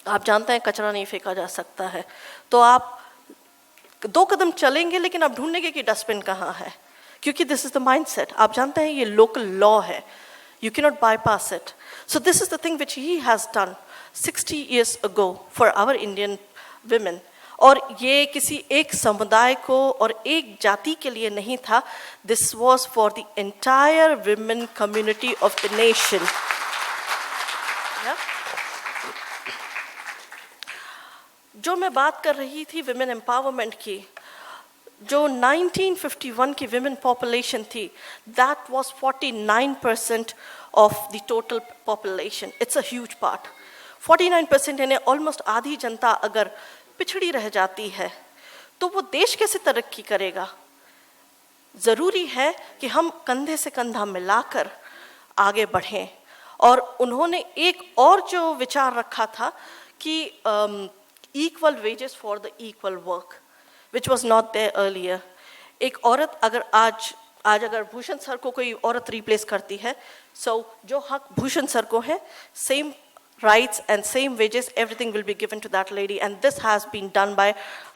आप जानते हैं कचरा नहीं फेंका जा सकता है, तो आप 2 कदम चलेंगे लेकिन आप ढूंढेंगे कि डस्टबिन कहाँ है, क्योंकि दिस इज द माइंडसेट। आप जानते हैं ये लोकल लॉ है, you can not bypass it. So this is the thing which he has done 60 years ago for our Indian women। और ये किसी एक समुदाय को और एक जाति के लिए नहीं था, this was for the entire women community of the nation. जो मैं बात कर रही थी विमेन एम्पावरमेंट की, जो 1951 की विमेन पॉपुलेशन थी, that was 49% of the total population. It's a huge part. 49% यानी ऑलमोस्ट आधी जनता अगर पिछड़ी रह जाती है तो वो देश कैसे तरक्की करेगा। ज़रूरी है कि हम कंधे से कंधा मिलाकर आगे बढ़ें। और उन्होंने एक और जो विचार रखा था कि equal wages for the equal work, which was not there earlier. एक औरत अगर आज अगर भूषण सर को कोई औरत रिप्लेस करती है, सो जो हक भूषण सर को है, same rights and same wages, everything will be given to that lady, and this has been done by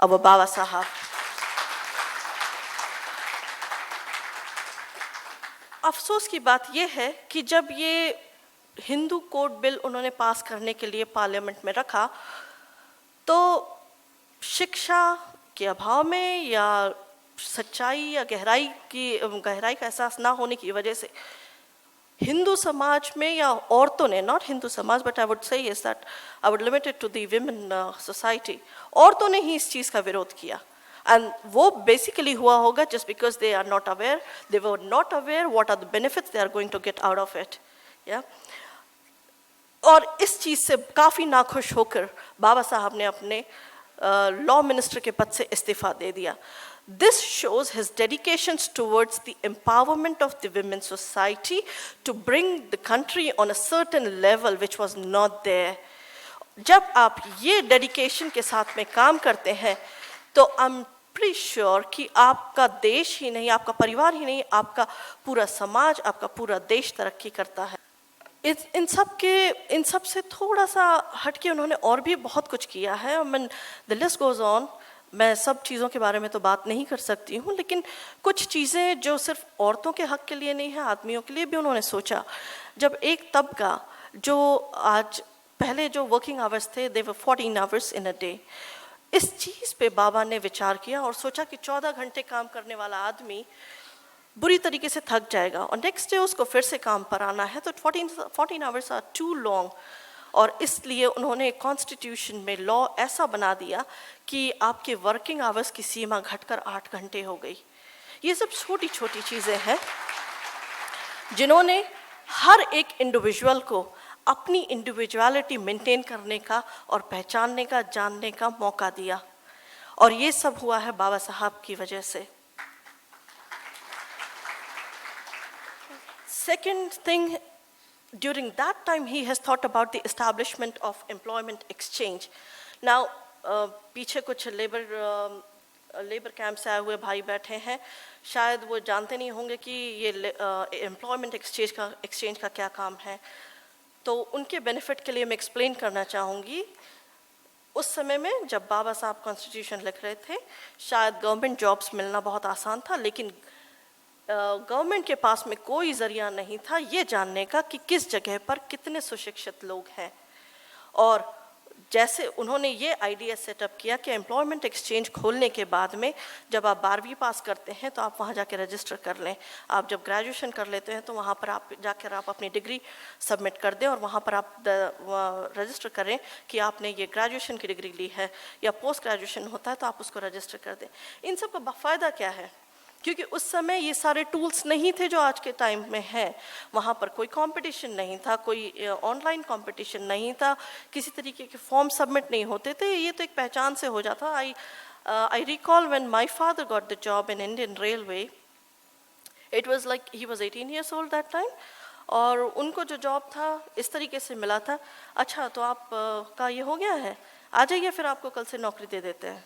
our Baba Sahab. अफसोस की बात यह है कि जब ये हिंदू कोड बिल उन्होंने पास करने के लिए पार्लियामेंट में रखा, तो शिक्षा के अभाव में या सच्चाई या गहराई का एहसास ना होने की वजह से हिंदू समाज में या औरतों ने, not Hindu samaj but I would say is that I would limit it to the women society, औरतों ने ही इस चीज़ का विरोध किया। एंड वो बेसिकली हुआ होगा just because they are not aware, they were not aware what are the benefits they are going to get out of it. या और इस चीज़ से काफ़ी नाखुश होकर बाबा साहब ने अपने लॉ मिनिस्टर के पद से इस्तीफा दे दिया। This shows his dedications towards the empowerment of the women's society to bring the country on a certain level which was not there. जब आप ये dedication के साथ में काम करते हैं तो I'm pretty sure कि आपका देश ही नहीं, आपका परिवार ही नहीं, आपका पूरा समाज, आपका पूरा देश तरक्की करता है। इन सब से थोड़ा सा हटके उन्होंने और भी बहुत कुछ किया है। The list goes on। मैं सब चीज़ों के बारे में तो बात नहीं कर सकती हूँ, लेकिन कुछ चीज़ें जो सिर्फ औरतों के हक के लिए नहीं है, आदमियों के लिए भी उन्होंने सोचा। जब एक तबका जो आज पहले जो वर्किंग आवर्स थे, दे वर 14 आवर्स इन अ डे, इस चीज़ पे बाबा ने विचार किया और सोचा कि 14 घंटे काम करने वाला आदमी बुरी तरीके से थक जाएगा और नेक्स्ट डे उसको फिर से काम पर आना है, तो 14 आवर्स आर टू लॉन्ग। और इसलिए उन्होंने कॉन्स्टिट्यूशन में लॉ ऐसा बना दिया कि आपके वर्किंग आवर्स की सीमा घटकर 8 घंटे हो गई। ये सब छोटी छोटी चीज़ें हैं जिन्होंने हर एक इंडिविजुअल को अपनी इंडिविजुअलिटी मेंटेन करने का और पहचानने का, जानने का मौका दिया। और ये सब हुआ है बाबा साहब की वजह से। Second thing, during that time he has thought about the establishment of employment exchange. Now पीछे कुछ लेबर कैंप से आए हुए भाई बैठे हैं, शायद वो जानते नहीं होंगे कि ये एम्प्लॉयमेंट एक्सचेंज का क्या काम है, तो उनके बेनिफिट के लिए मैं एक्सप्लेन करना चाहूँगी। उस समय में जब बाबा साहब कॉन्स्टिट्यूशन लिख रहे थे, शायद गवर्नमेंट जॉब्स मिलना बहुत आसान था, लेकिन गवर्नमेंट के पास में कोई ज़रिया नहीं था ये जानने का कि किस जगह पर कितने सुशिक्षित लोग हैं। और जैसे उन्होंने ये आइडिया सेटअप किया कि एम्प्लॉयमेंट एक्सचेंज खोलने के बाद में जब आप 12वीं पास करते हैं तो आप वहाँ जाके रजिस्टर कर लें, आप जब ग्रेजुएशन कर लेते हैं तो वहाँ पर आप जाकर आप अपनी डिग्री सबमिट कर दें और वहाँ पर आप रजिस्टर करें कि आपने ये ग्रेजुएशन की डिग्री ली है, या पोस्ट ग्रेजुएशन होता है तो आप उसको रजिस्टर कर दें। इन सब का फ़ायदा क्या है क्योंकि उस समय ये सारे टूल्स नहीं थे जो आज के टाइम में हैं। वहाँ पर कोई कंपटीशन नहीं था, कोई ऑनलाइन कंपटीशन नहीं था, किसी तरीके के फॉर्म सबमिट नहीं होते थे, ये तो एक पहचान से हो जाता। I recall when my father got the job in Indian Railway, it was like he was 18 years old that time, और उनको जो जॉब था इस तरीके से मिला था, अच्छा तो आप का ये हो गया है, आ जाइए फिर आपको कल से नौकरी दे देते हैं।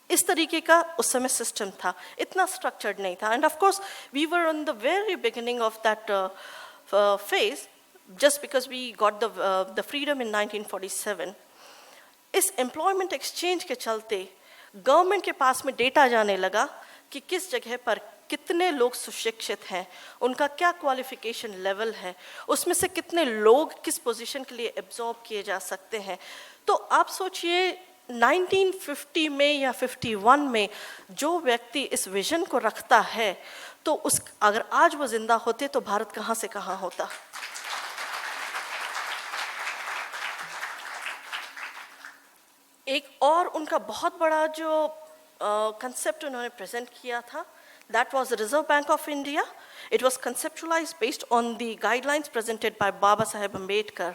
इस तरीके का उस समय सिस्टम था, इतना स्ट्रक्चर्ड नहीं था। And of course we were on the very beginning of that phase, just because we got the freedom in 1947। इस एम्प्लॉयमेंट एक्सचेंज के चलते गवर्नमेंट के पास में डेटा जाने लगा कि किस जगह पर कितने लोग सुशिक्षित हैं, उनका क्या क्वालिफिकेशन लेवल है, उसमें से कितने लोग किस पोजीशन के लिए एब्जॉर्ब किए जा सकते हैं। तो आप सोचिए 1950 में या 51 में जो व्यक्ति इस विजन को रखता है, तो उस अगर आज वो जिंदा होते तो भारत कहाँ से कहाँ होता। एक और उनका बहुत बड़ा जो कंसेप्ट उन्होंने प्रेजेंट किया था, that was the Reserve Bank of India. It was conceptualized based on the guidelines presented by Baba Saheb Ambedkar.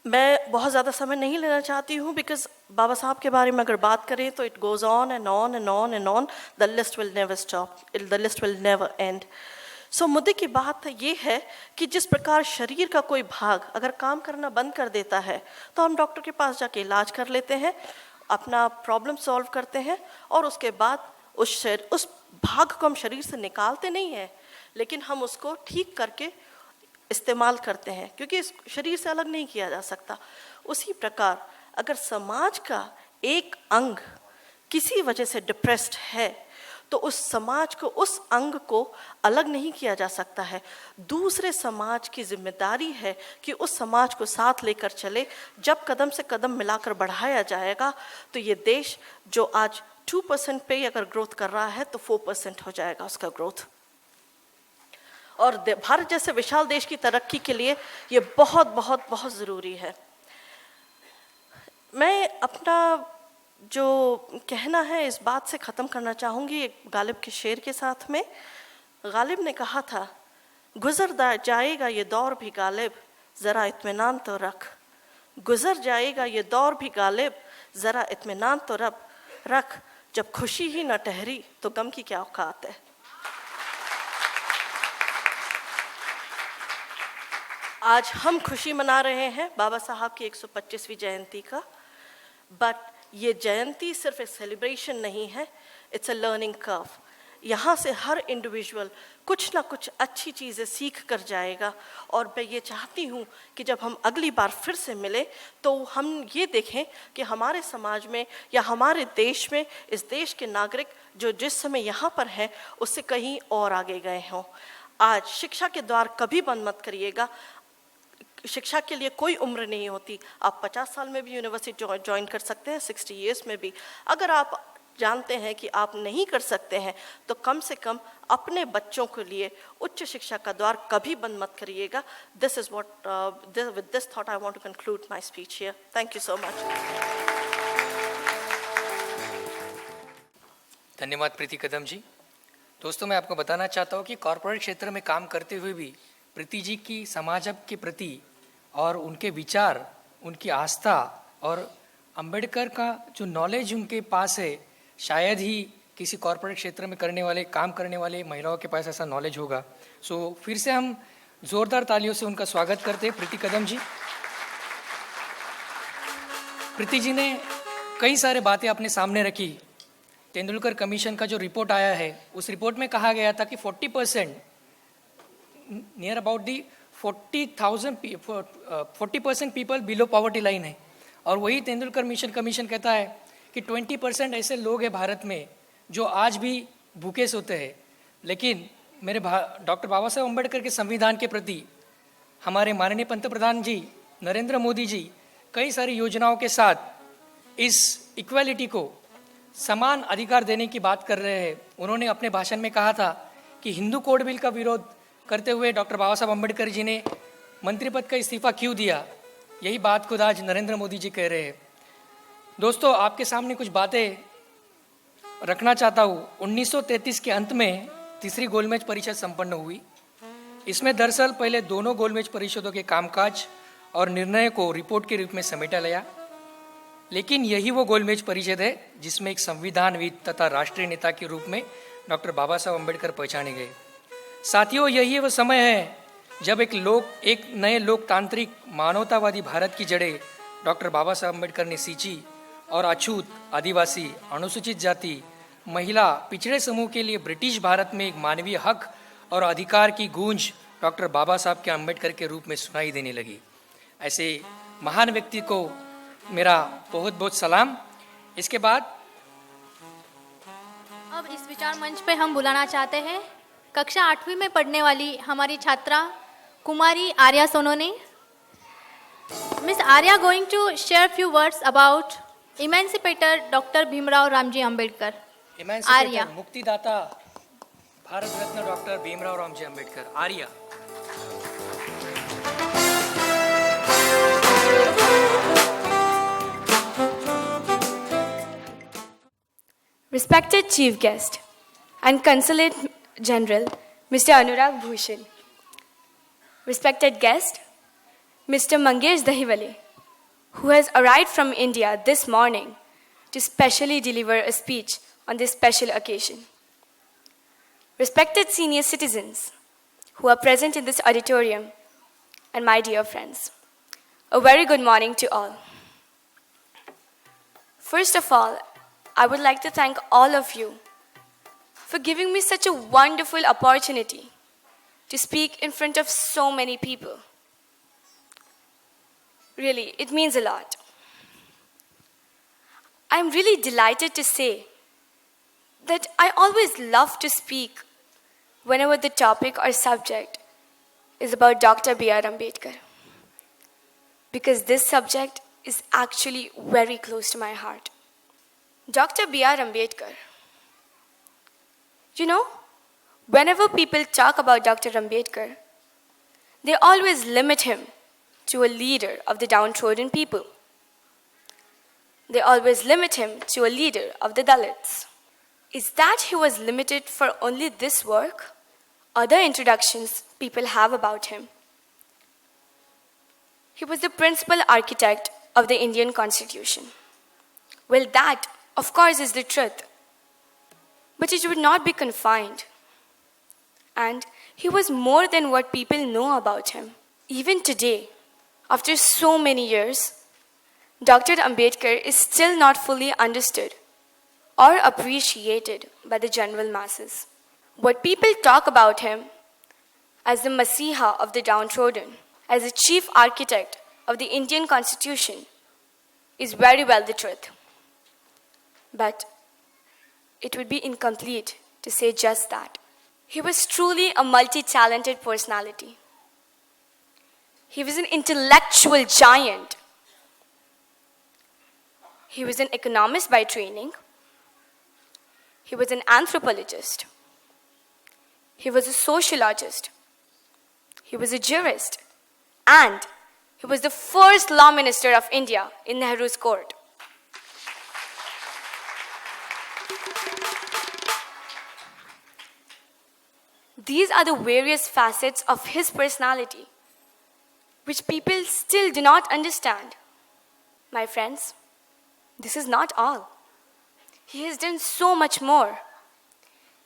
मैं बहुत ज़्यादा समय नहीं लेना चाहती हूँ, बिकॉज बाबा साहब के बारे में अगर बात करें तो it goes on and on and on and on, the list will never stop, the list will never end. So मुद्दे की बात ये है कि जिस प्रकार शरीर का कोई भाग अगर काम करना बंद कर देता है तो हम डॉक्टर के पास जाके इलाज कर लेते हैं, अपना प्रॉब्लम सॉल्व करते हैं, और उसके बाद उस भाग को हम शरीर से निकालते नहीं हैं, लेकिन हम उसको ठीक करके इस्तेमाल करते हैं, क्योंकि इस शरीर से अलग नहीं किया जा सकता। उसी प्रकार अगर समाज का एक अंग किसी वजह से डिप्रेस्ड है तो उस समाज को, उस अंग को अलग नहीं किया जा सकता है। दूसरे समाज की जिम्मेदारी है कि उस समाज को साथ लेकर चले। जब कदम से कदम मिलाकर बढ़ाया जाएगा तो ये देश जो आज 2% पे अगर ग्रोथ कर रहा है तो 4% हो जाएगा उसका ग्रोथ। और भारत जैसे विशाल देश की तरक्की के लिए ये बहुत बहुत बहुत ज़रूरी है। मैं अपना जो कहना है इस बात से ख़त्म करना चाहूँगी एक गालिब के शेर के साथ में। गालिब ने कहा था, गुज़र जाएगा ये दौर भी गालिब, ज़रा इत्मीनान तो रख। गुज़र जाएगा ये दौर भी गालिब, ज़रा इत्मीनान तो रख। जब खुशी ही न ठहरी तो गम की क्या औकात है। आज हम खुशी मना रहे हैं बाबा साहब की 125वीं जयंती का, बट ये जयंती सिर्फ एक सेलिब्रेशन नहीं है, इट्स अ लर्निंग कर्व। यहाँ से हर इंडिविजुअल कुछ ना कुछ अच्छी चीज़ें सीख कर जाएगा, और मैं ये चाहती हूँ कि जब हम अगली बार फिर से मिलें तो हम ये देखें कि हमारे समाज में या हमारे देश में, इस देश के नागरिक जो जिस समय यहाँ पर हैं उससे कहीं और आगे गए हों। आज शिक्षा के द्वार कभी बंद मत करिएगा। शिक्षा के लिए कोई उम्र नहीं होती। आप 50 साल में भी यूनिवर्सिटी ज्वाइन कर सकते हैं, 60 इयर्स में भी। अगर आप जानते हैं कि आप नहीं कर सकते हैं तो कम से कम अपने बच्चों के लिए उच्च शिक्षा का द्वार कभी बंद मत करिएगा। This is what with this thought I want to conclude my speech here. Thank you so much. धन्यवाद प्रीति कदम जी। दोस्तों, मैं आपको बताना चाहता हूँ कि कॉरपोरेट क्षेत्र में काम करते हुए भी प्रीति जी की समाज के प्रति और उनके विचार, उनकी आस्था और अंबेडकर का जो नॉलेज उनके पास है, शायद ही किसी कॉरपोरेट क्षेत्र में काम करने वाले महिलाओं के पास ऐसा नॉलेज होगा। सो फिर से हम जोरदार तालियों से उनका स्वागत करते हैं, प्रीति कदम जी। प्रीति जी ने कई सारे बातें अपने सामने रखी। तेंदुलकर कमीशन का जो रिपोर्ट आया है, उस रिपोर्ट में कहा गया था कि 40% near about the 40% people below poverty line है। और वही तेंदुलकर मिशन कमीशन कहता है कि 20% ऐसे लोग हैं भारत में जो आज भी भूखे सोते हैं। लेकिन मेरे डॉक्टर बाबा साहब अम्बेडकर के संविधान के प्रति हमारे माननीय पंतप्रधान जी नरेंद्र मोदी जी कई सारी योजनाओं के साथ इस इक्वालिटी को, समान अधिकार देने की बात कर रहे हैं। उन्होंने अपने भाषण में कहा था कि हिंदू कोड बिल का विरोध करते हुए डॉक्टर बाबा साहब अम्बेडकर जी ने मंत्री पद का इस्तीफा क्यों दिया। यही बात खुद आज नरेंद्र मोदी जी कह रहे हैं। दोस्तों, आपके सामने कुछ बातें रखना चाहता हूँ, 1933 के अंत में तीसरी गोलमेज परिषद संपन्न हुई। इसमें दरअसल पहले दोनों गोलमेज परिषदों के कामकाज और निर्णय को रिपोर्ट के रूप में समेटा लिया, लेकिन यही वो गोलमेज परिषद है जिसमें एक संविधानविद तथा राष्ट्रीय नेता के रूप में डॉक्टर बाबा साहब अम्बेडकर पहचाने गए। साथियों, यही वो समय है जब एक नए लोकतांत्रिक मानवतावादी भारत की जड़ें डॉक्टर बाबा साहब अम्बेडकर ने सींची और अछूत, आदिवासी, अनुसूचित जाति, महिला, पिछड़े समूह के लिए ब्रिटिश भारत में एक मानवीय हक और अधिकार की गूंज डॉक्टर बाबा साहब के अम्बेडकर के रूप में सुनाई देने लगी। ऐसे महान व्यक्ति को मेरा बहुत बहुत सलाम। इसके बाद अब इस विचार मंच पे हम बुलाना चाहते हैं कक्षा 8वीं में पढ़ने वाली हमारी छात्रा कुमारी Arya Sonone. Miss Arya going to share few words about emancipator doctor Bhimrao Ramji Ambedkar. Arya, मुक्तिदाता Bharat Ratna doctor Bhimrao Ramji Ambedkar. Arya. Respected Chief Guest and Consulate General, Mr. Anurag Bhushan. Respected guest, Mr. Mangesh Dahiwale, who has arrived from India this morning to specially deliver a speech on this special occasion. Respected senior citizens who are present in this auditorium, and my dear friends, a very good morning to all. First of all, I would like to thank all of you for giving me such a wonderful opportunity to speak in front of so many people. Really, it means a lot. I'm really delighted to say that I always love to speak whenever the topic or subject is about Dr. B.R. Ambedkar, because this subject is actually very close to my heart. Dr. B.R. Ambedkar. You know, whenever people talk about Dr. Ambedkar, they always limit him to a leader of the downtrodden people. They always limit him to a leader of the Dalits. Is that he was limited for only this work? Other introductions people have about him. He was the principal architect of the Indian Constitution. Well, that, of course, is the truth. But it would not be confined. And he was more than what people know about him. Even today, after so many years, Dr. Ambedkar is still not fully understood or appreciated by the general masses. What people talk about him as the Masiha of the downtrodden, as the chief architect of the Indian Constitution, is very well the truth. But it would be incomplete to say just that. He was truly a multi-talented personality. He was an intellectual giant. He was an economist by training. He was an anthropologist. He was a sociologist. He was a jurist. And he was the first law minister of India in Nehru's court. These are the various facets of his personality, which people still do not understand. My friends, this is not all. He has done so much more.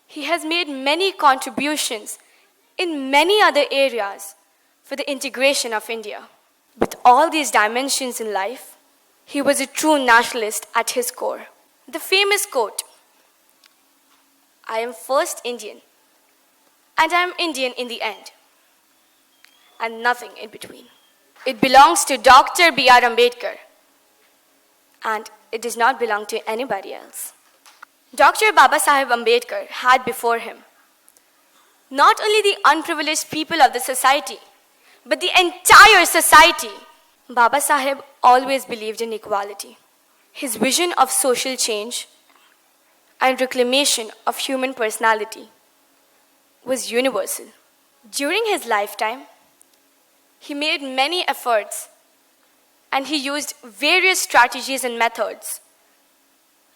He has made many contributions in many other areas for the integration of India. With all these dimensions in life, he was a true nationalist at his core. The famous quote, "I am first Indian, and I am Indian in the end, and nothing in between." It belongs to Dr. B.R. Ambedkar, and it does not belong to anybody else. Dr. Baba Saheb Ambedkar had before him not only the unprivileged people of the society, but the entire society. Baba Saheb always believed in equality. His vision of social change and reclamation of human personality was universal. During his lifetime, he made many efforts and he used various strategies and methods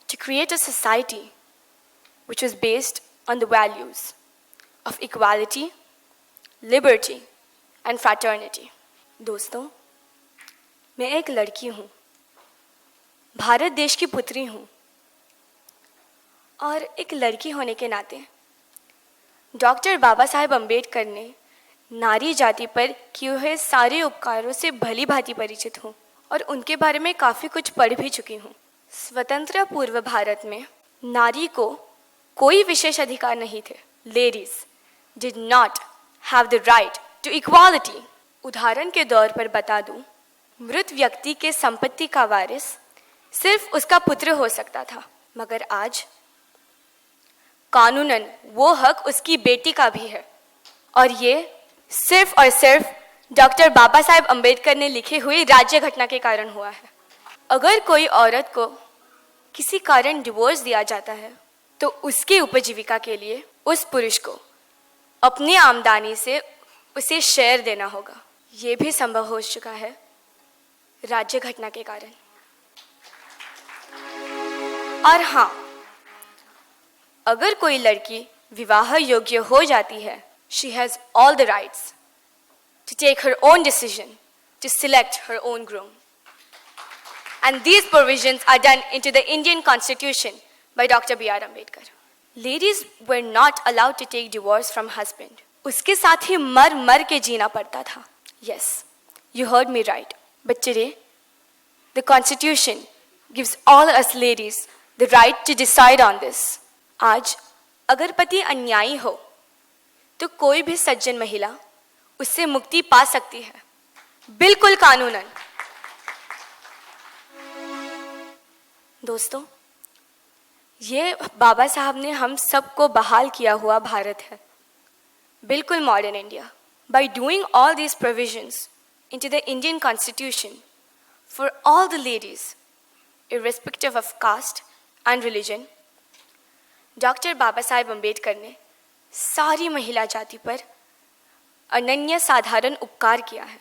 to create a society which was based on the values of equality, liberty, and fraternity. दोस्तों, मैं एक लड़की हूँ, भारत देश की पुत्री हूँ, और एक लड़की होने के नाते डॉक्टर बाबा साहेब अम्बेडकर ने नारी जाति पर किए हुए सारे उपकारों से भली भांति परिचित हूँ और उनके बारे में काफ़ी कुछ पढ़ भी चुकी हूँ। स्वतंत्र पूर्व भारत में नारी को कोई विशेष अधिकार नहीं थे। Ladies did not have the right to equality. उदाहरण के तौर पर बता दूं, मृत व्यक्ति के संपत्ति का वारिस सिर्फ उसका पुत्र हो सकता था, मगर आज कानूनन वो हक उसकी बेटी का भी है, और ये सिर्फ और सिर्फ डॉक्टर बाबा साहेब अम्बेडकर ने लिखी हुई राज्य घटना के कारण हुआ है। अगर कोई औरत को किसी कारण डिवोर्स दिया जाता है तो उसकी उपजीविका के लिए उस पुरुष को अपनी आमदनी से उसे शेयर देना होगा। ये भी संभव हो चुका है राज्य घटना के कारण। और हाँ, अगर कोई लड़की विवाह योग्य हो जाती है, she has all the rights to take her own decision to select her own groom. And these provisions are done into the Indian Constitution by Dr. B.R. Ambedkar. Ladies were not allowed to take divorce from husband. उसके साथ ही मर मर के जीना पड़ता था. Yes, you heard me right. But today, the Constitution gives all us ladies the right to decide on this. आज अगर पति अन्यायी हो तो कोई भी सज्जन महिला उससे मुक्ति पा सकती है, बिल्कुल कानूनन। दोस्तों, ये बाबा साहब ने हम सबको बहाल किया हुआ भारत है, बिल्कुल modern India. By doing all these provisions into the Indian Constitution for all the ladies, irrespective of caste and religion, doctor Baba Saheb Ambedkar ने सारी महिला जाति पर अनन्य साधारण उपकार किया है।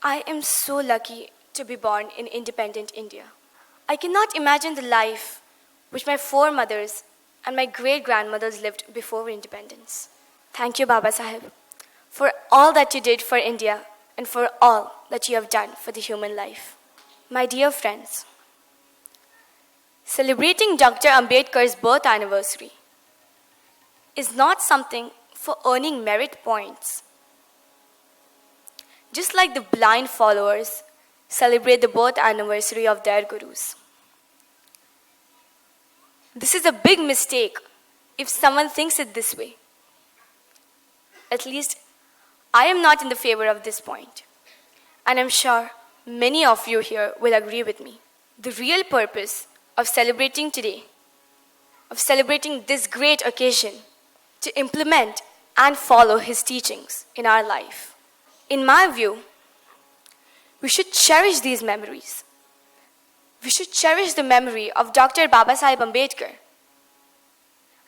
I am so lucky to be born in independent India. I cannot imagine the life which my foremothers and my great-grandmothers lived before independence. Thank you, Baba Saheb, for all that you did for India and for all that you have done for the human life. My dear friends, celebrating Dr. Ambedkar's birth anniversary is not something for earning merit points. Just like the blind followers celebrate the birth anniversary of their gurus. This is a big mistake if someone thinks it this way. At least, I am not in the favor of this point, and I'm sure many of you here will agree with me. The real purpose of celebrating today, of celebrating this great occasion, to implement and follow his teachings in our life. In my view, we should cherish these memories. We should cherish the memory of Dr. Baba Saheb Ambedkar,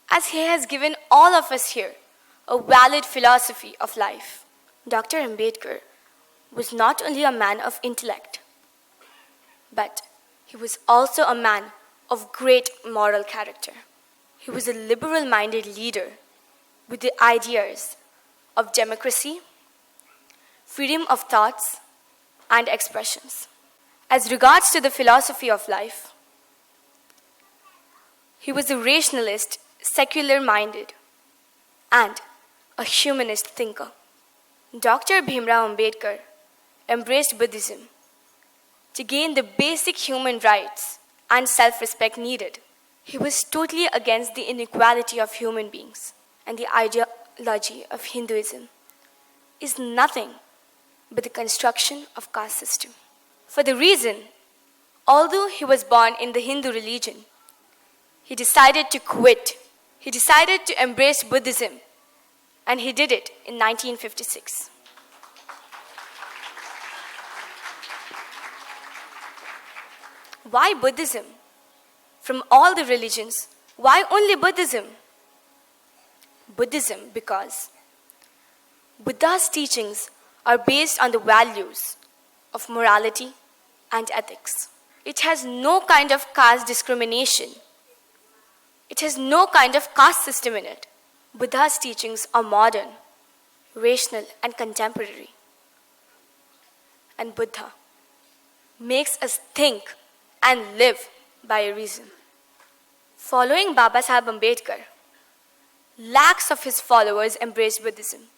as he has given all of us here a valid philosophy of life. Dr. Ambedkar was not only a man of intellect, but he was also a man of great moral character. He was a liberal-minded leader with the ideas of democracy, freedom of thoughts and expressions. As regards to the philosophy of life, he was a rationalist, secular-minded, and a humanist thinker. Dr. Bhimrao Ambedkar embraced Buddhism to gain the basic human rights and self-respect needed. He was totally against the inequality of human beings, and the ideology of Hinduism is nothing but the construction of caste system. For the reason, although he was born in the Hindu religion, he decided to quit. He decided to embrace Buddhism, and he did it in 1956. Why Buddhism? From all the religions, why only Buddhism? Buddhism because Buddha's teachings are based on the values of morality and ethics. It has no kind of caste discrimination. It has no kind of caste system in it. Buddha's teachings are modern, rational, and contemporary. And Buddha makes us think and live by a reason. Following Baba Saheb Ambedkar, lakhs of his followers embrace Buddhism,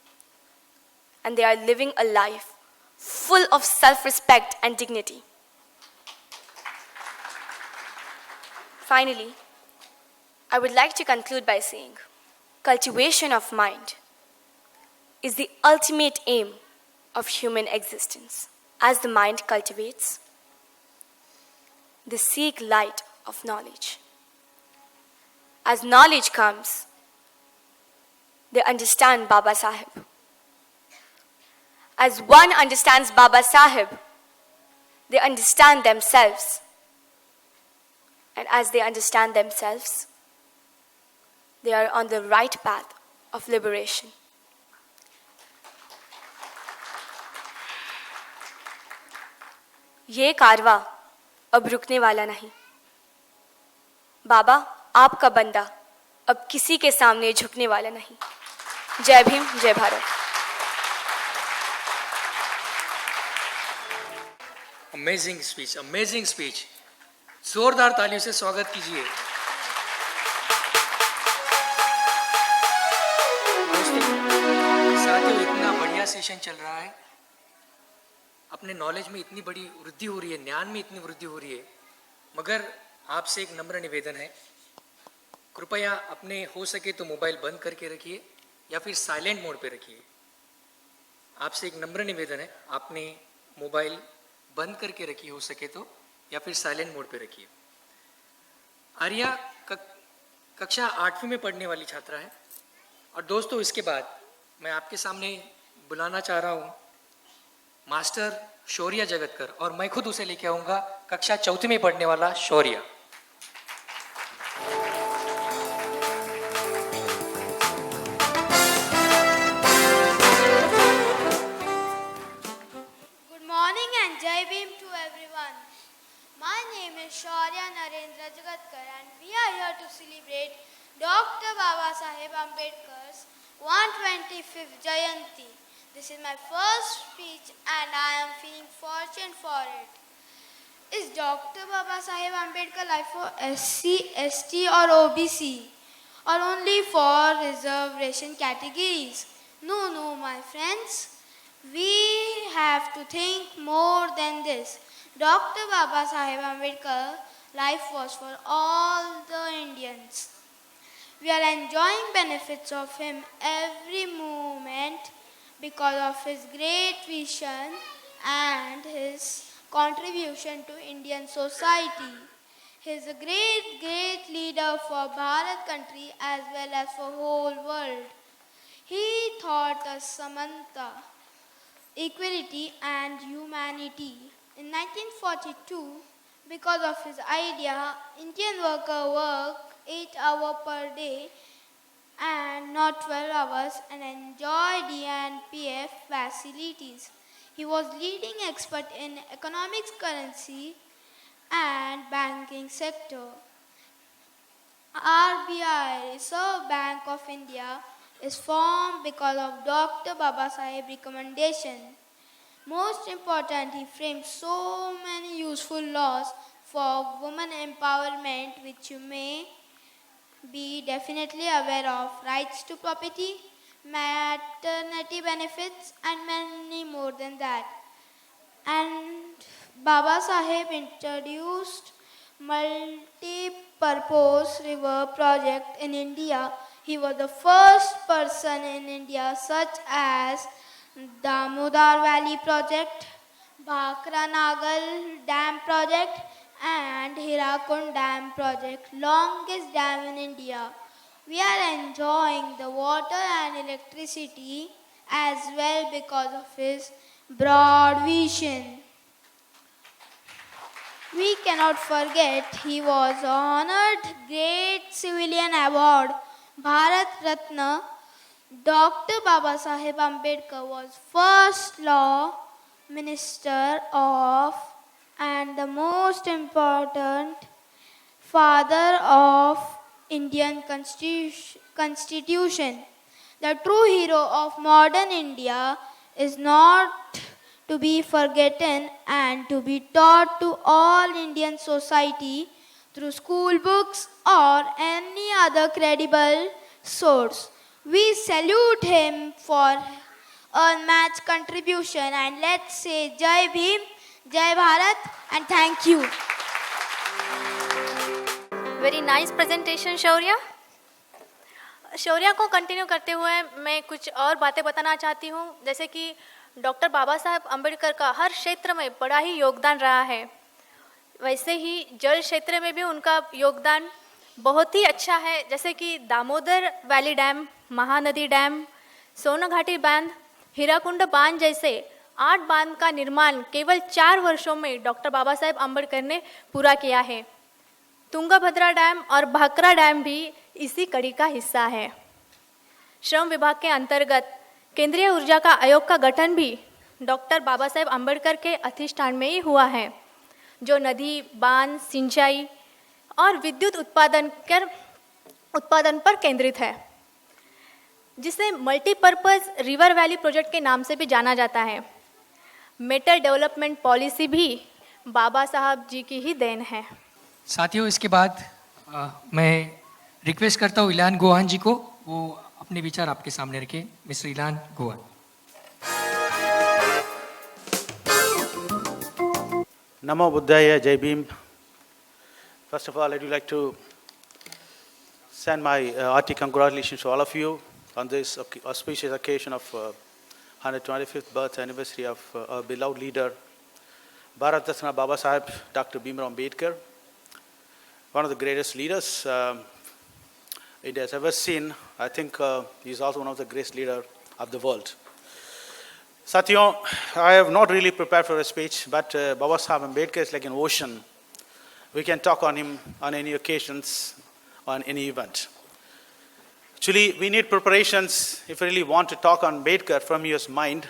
and they are living a life full of self-respect and dignity. Finally, I would like to conclude by saying, cultivation of mind is the ultimate aim of human existence. As the mind cultivates, they seek light of knowledge. As knowledge comes, they understand Baba Saheb. As one understands Baba Saheb, they understand themselves. And as they understand themselves, they are on the right path of liberation. ये कारवा अब रुकने वाला नहीं। बाबा, आपका बंदा अब किसी के सामने झुकने वाला नहीं। जय भीम, जय Bharat. Amazing speech, amazing speech. जोरदार तालियों से स्वागत कीजिए। साथियों, इतना बढ़िया सेशन चल रहा है, अपने नॉलेज में इतनी बड़ी वृद्धि हो रही है, ज्ञान में इतनी वृद्धि हो रही है, मगर आपसे एक नम्र निवेदन है, कृपया अपने हो सके तो मोबाइल बंद करके रखिए या फिर साइलेंट मोड पे रखिए। आपसे एक नम्र निवेदन है, आपने मोबाइल बंद करके रखिए हो सके तो, या फिर साइलेंट मोड पे रखिए। आर्या कक्षा 8वीं में पढ़ने वाली छात्रा है। और दोस्तों, इसके बाद मैं आपके सामने बुलाना चाह रहा हूँ मास्टर शौर्य जगतकर, और मैं खुद उसे लेके आऊँगा कक्षा 4वीं में पढ़ने वाला शौर्य। Good morning and Jai Bhim to everyone. My name is Shaurya Narendra Jagatkar and we are here to celebrate Dr. Baba Saheb Ambedkar's 125th Jayanti. This is my first speech and I am feeling fortunate for it. Is Dr. Baba Saheb Ambedkar life for SC, ST or OBC, or only for reservation categories? No, my friends. We have to think more than this. Dr. Baba Saheb Ambedkar life was for all the Indians. We are enjoying benefits of him every moment because of his great vision and his contribution to Indian society. He is a great leader for Bharat country as well as for whole world. He taught us Samanta, equality and humanity. In 1942, because of his idea, Indian workers work 8 hours per day and not 12 hours and enjoy DNPF facilities. He was leading expert in economics, currency and banking sector. RBI, Reserve Bank of India, is formed because of Dr. Baba Saheb recommendation. Most important, he framed so many useful laws for women empowerment which you may be definitely aware of: rights to property, maternity benefits and many more than that. And Baba Saheb introduced multi-purpose river project in India. He was the first person in India such as Damodar Valley project, Bhakra Nagal Dam project and Hirakund Dam project, longest dam in India. We are enjoying the water and electricity as well because of his broad vision. We cannot forget he was honored Great Civilian Award, Bharat Ratna. Dr. Baba Saheb Ambedkar was first law minister of and the most important father of Indian Constitution. The true hero of modern India is not to be forgotten and to be taught to all Indian society through school books or any other credible source. We salute him for unmatched contribution and let's say Jai Bhim, Jai Bharat and thank you. Very nice presentation Shaurya. Shaurya को continue करते हुए मैं कुछ और बातें बताना चाहती हूँ, जैसे कि डॉक्टर बाबा साहब अम्बेडकर का हर क्षेत्र में बड़ा ही योगदान रहा है, वैसे ही जल क्षेत्र में भी उनका योगदान बहुत ही अच्छा है। जैसे कि Damodar valley dam, Mahanadi dam, Sonaghati बांध, हीराकुंड बांध जैसे 8 बांध का निर्माण केवल 4 वर्षों में डॉक्टर बाबा साहेब अम्बेडकर ने पूरा किया है। तुंगभद्रा डैम और भाखरा डैम भी इसी कड़ी का हिस्सा है। श्रम विभाग के अंतर्गत केंद्रीय ऊर्जा का आयोग का गठन भी डॉक्टर बाबा साहेब अम्बेडकर के अधिष्ठान में ही हुआ है, जो नदी, बांध, सिंचाई और विद्युत उत्पादन पर केंद्रित है, जिसे मल्टीपर्पज़ रिवर वैली प्रोजेक्ट के नाम से भी जाना जाता है। मेटल डेवलपमेंट पॉलिसी भी बाबा साहब जी की ही देन है। साथियों, इसके बाद मैं रिक्वेस्ट करता हूँ इलान गोहान जी को, वो अपने विचार आपके सामने रखें। Mister इलान Gohan. Namo Buddhaya, Jai Bhim. First of all, I would like to send my hearty congratulations to all of you on this auspicious occasion of 125th birth anniversary of our beloved leader, Bharat Ratna Baba Sahib Dr. Bhimrao Ambedkar, one of the greatest leaders India has ever seen. I think he is also one of the greatest leaders of the world. Sathiyon, I have not really prepared for a speech, but Baba Sahib Ambedkar is like an ocean. We can talk on him on any occasions, on any event. Actually, we need preparations if we really want to talk on Ambedkar from your mind,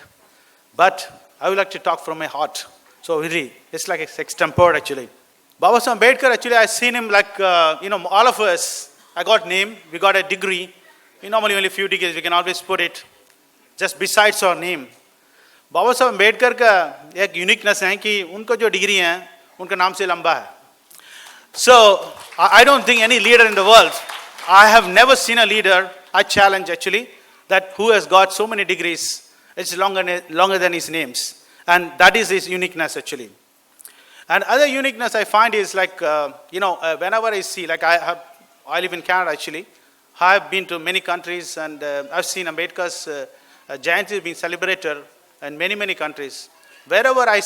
but I would like to talk from my heart. So really, it's like extempored actually. Baba Sahib Ambedkar, actually, I've seen him like, all of us, I got name, we got a degree. We normally only a few degrees, we can always put it just besides our name. बाबा साहब अम्बेडकर का एक uniqueness है कि उनको जो degree हैं उनका नाम से लंबा है. So I don't think any leader in the world, I have never seen a leader, I challenge actually, that who has got so many degrees, it's longer than his names. And that is his uniqueness actually. And other uniqueness I find is like, whenever I see, like I live in Canada actually, I have been to many countries and I've seen Ambedkar's Jayanti being celebrated in many, many countries. Wherever I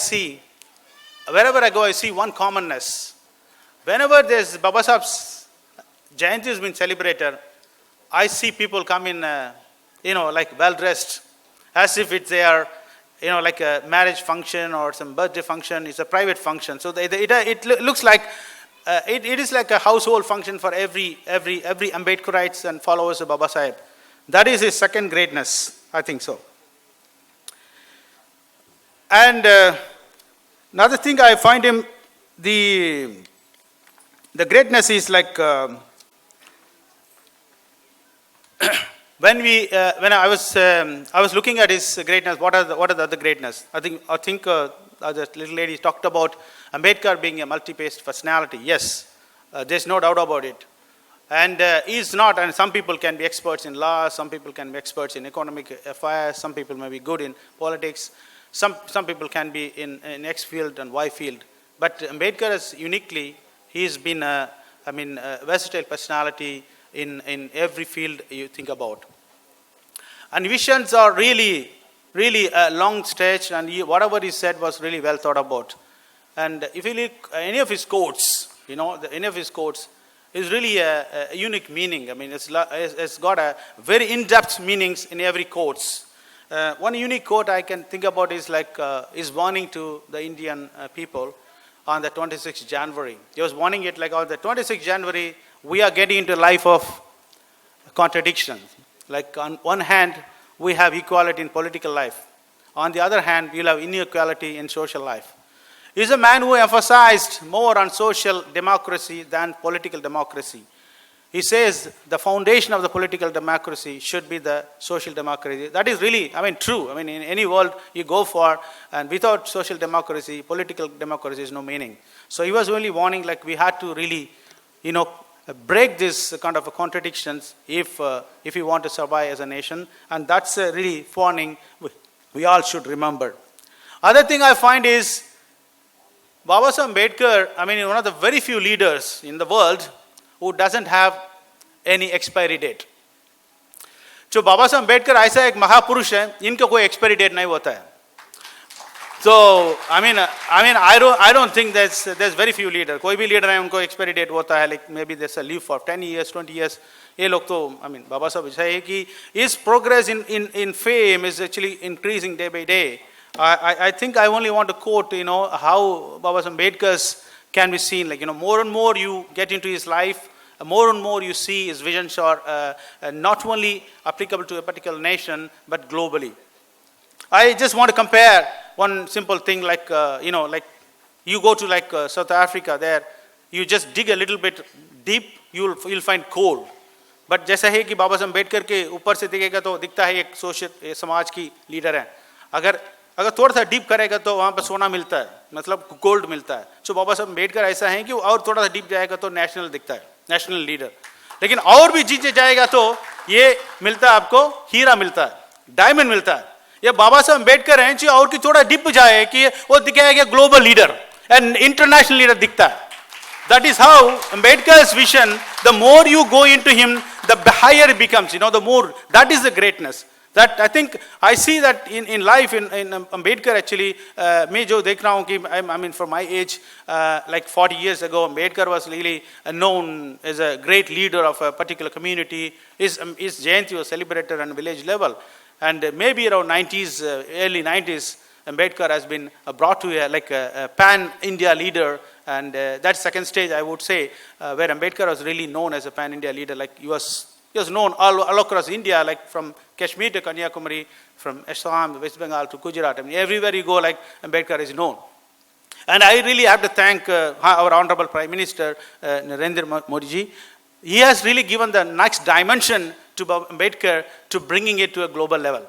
go, I see one commonness. Whenever there's Baba Sahib's Jayanti has been celebrated, I see people come in, like well-dressed, as if they are, like a marriage function or some birthday function. It's a private function. So it looks like, it is like a household function for every Ambedkarites and followers of Baba Sahib. That is his second greatness, I think so. And another thing I find him, the greatness is like when I was looking at his greatness, what are the other greatness? I think the little lady talked about Ambedkar being a multi-paced personality. Yes, there's no doubt about it. And he's not, and some people can be experts in law, some people can be experts in economic affairs, some people may be good in politics. Some people can be in X field and Y field, but Ambedkar is uniquely, he's been a versatile personality in every field you think about. And visions are really, really a long stretch, and whatever he said was really well thought about. And if you look at any of his quotes, any of his quotes is really a unique meaning. I mean, it's got a very in-depth meanings in every quotes. One unique quote I can think about is like his warning to the Indian people on the 26th January. He was warning it like on the 26th January, we are getting into a life of contradictions. Like on one hand, we have equality in political life. On the other hand, we'll have inequality in social life. He's a man who emphasized more on social democracy than political democracy. he says the foundation of the political democracy should be the social democracy. That is really, true. In any world you go for, and without social democracy, political democracy is no meaning. So he was really warning, like we had to really, break this kind of contradictions if we want to survive as a nation, and that's a really warning we all should remember. Other thing I find is Babasaheb Ambedkar, one of the very few leaders in the world who doesn't have any expiry date. जो बाबा साहब अम्बेडकर ऐसा एक महापुरुष है, इनका कोई expiry date नहीं होता है. So I don't think there's very few leaders. कोई भी leader है उनको expiry date होता है, like maybe there's a live for 10 years, 20 years. ये लोग तो बाबा साहब ऐसा है कि his progress in fame is actually increasing day by day. I think I only want to quote how Baba Saheb Ambedkar's can be seen, like more and more you get into his life, more and more you see his visions are not only applicable to a particular nation but globally. I just want to compare one simple thing, like like you go to South Africa, there you just dig a little bit deep, you'll find coal. But जैसा है कि बाबा साहब अम्बेडकर के ऊपर से दिखेगा तो दिखता है एक सोशल समाज की लीडर है. अगर थोड़ा सा डीप करेगा तो वहाँ पर सोना मिलता है, मतलब गोल्ड मिलता है. तो बाबा साहब अम्बेडकर ऐसा है कि और थोड़ा सा डीप जाएगा तो नेशनल दिखता है, नेशनल लीडर. लेकिन और भी नीचे जाएगा तो ये मिलता है आपको, हीरा मिलता है, डायमंड मिलता है. ये बाबा साहब अम्बेडकर हैं जो और की थोड़ा डीप जाए कि वो दिखाएगा global leader and international leader दिखता है. That is how Ambedkar's vision, the more you go into him, the higher it becomes, the more, that is the greatness. That I think, I see that in life, in Ambedkar actually, मैं जो देख रहा हूँ कि, for my age, like 40 years ago, Ambedkar was really known as a great leader of a particular community. His Jayanti was celebrated on village level. And maybe around 90s, early 90s, Ambedkar has been brought to a pan-India leader. And that second stage, I would say, where Ambedkar was really known as a pan-India leader. Like he was known all across India, like from Kashmir to Kanyakumari, from Assam, West Bengal to Gujarat. Everywhere you go, like Ambedkar is known. And I really have to thank our Honorable Prime Minister, Narendra Modi ji. He has really given the next dimension to Ambedkar to bringing it to a global level.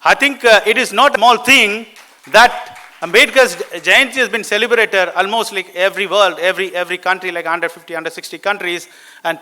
I think it is not a small thing that Ambedkar's Jayanti has been celebrated almost like every world, every country, like 150, 160 countries. And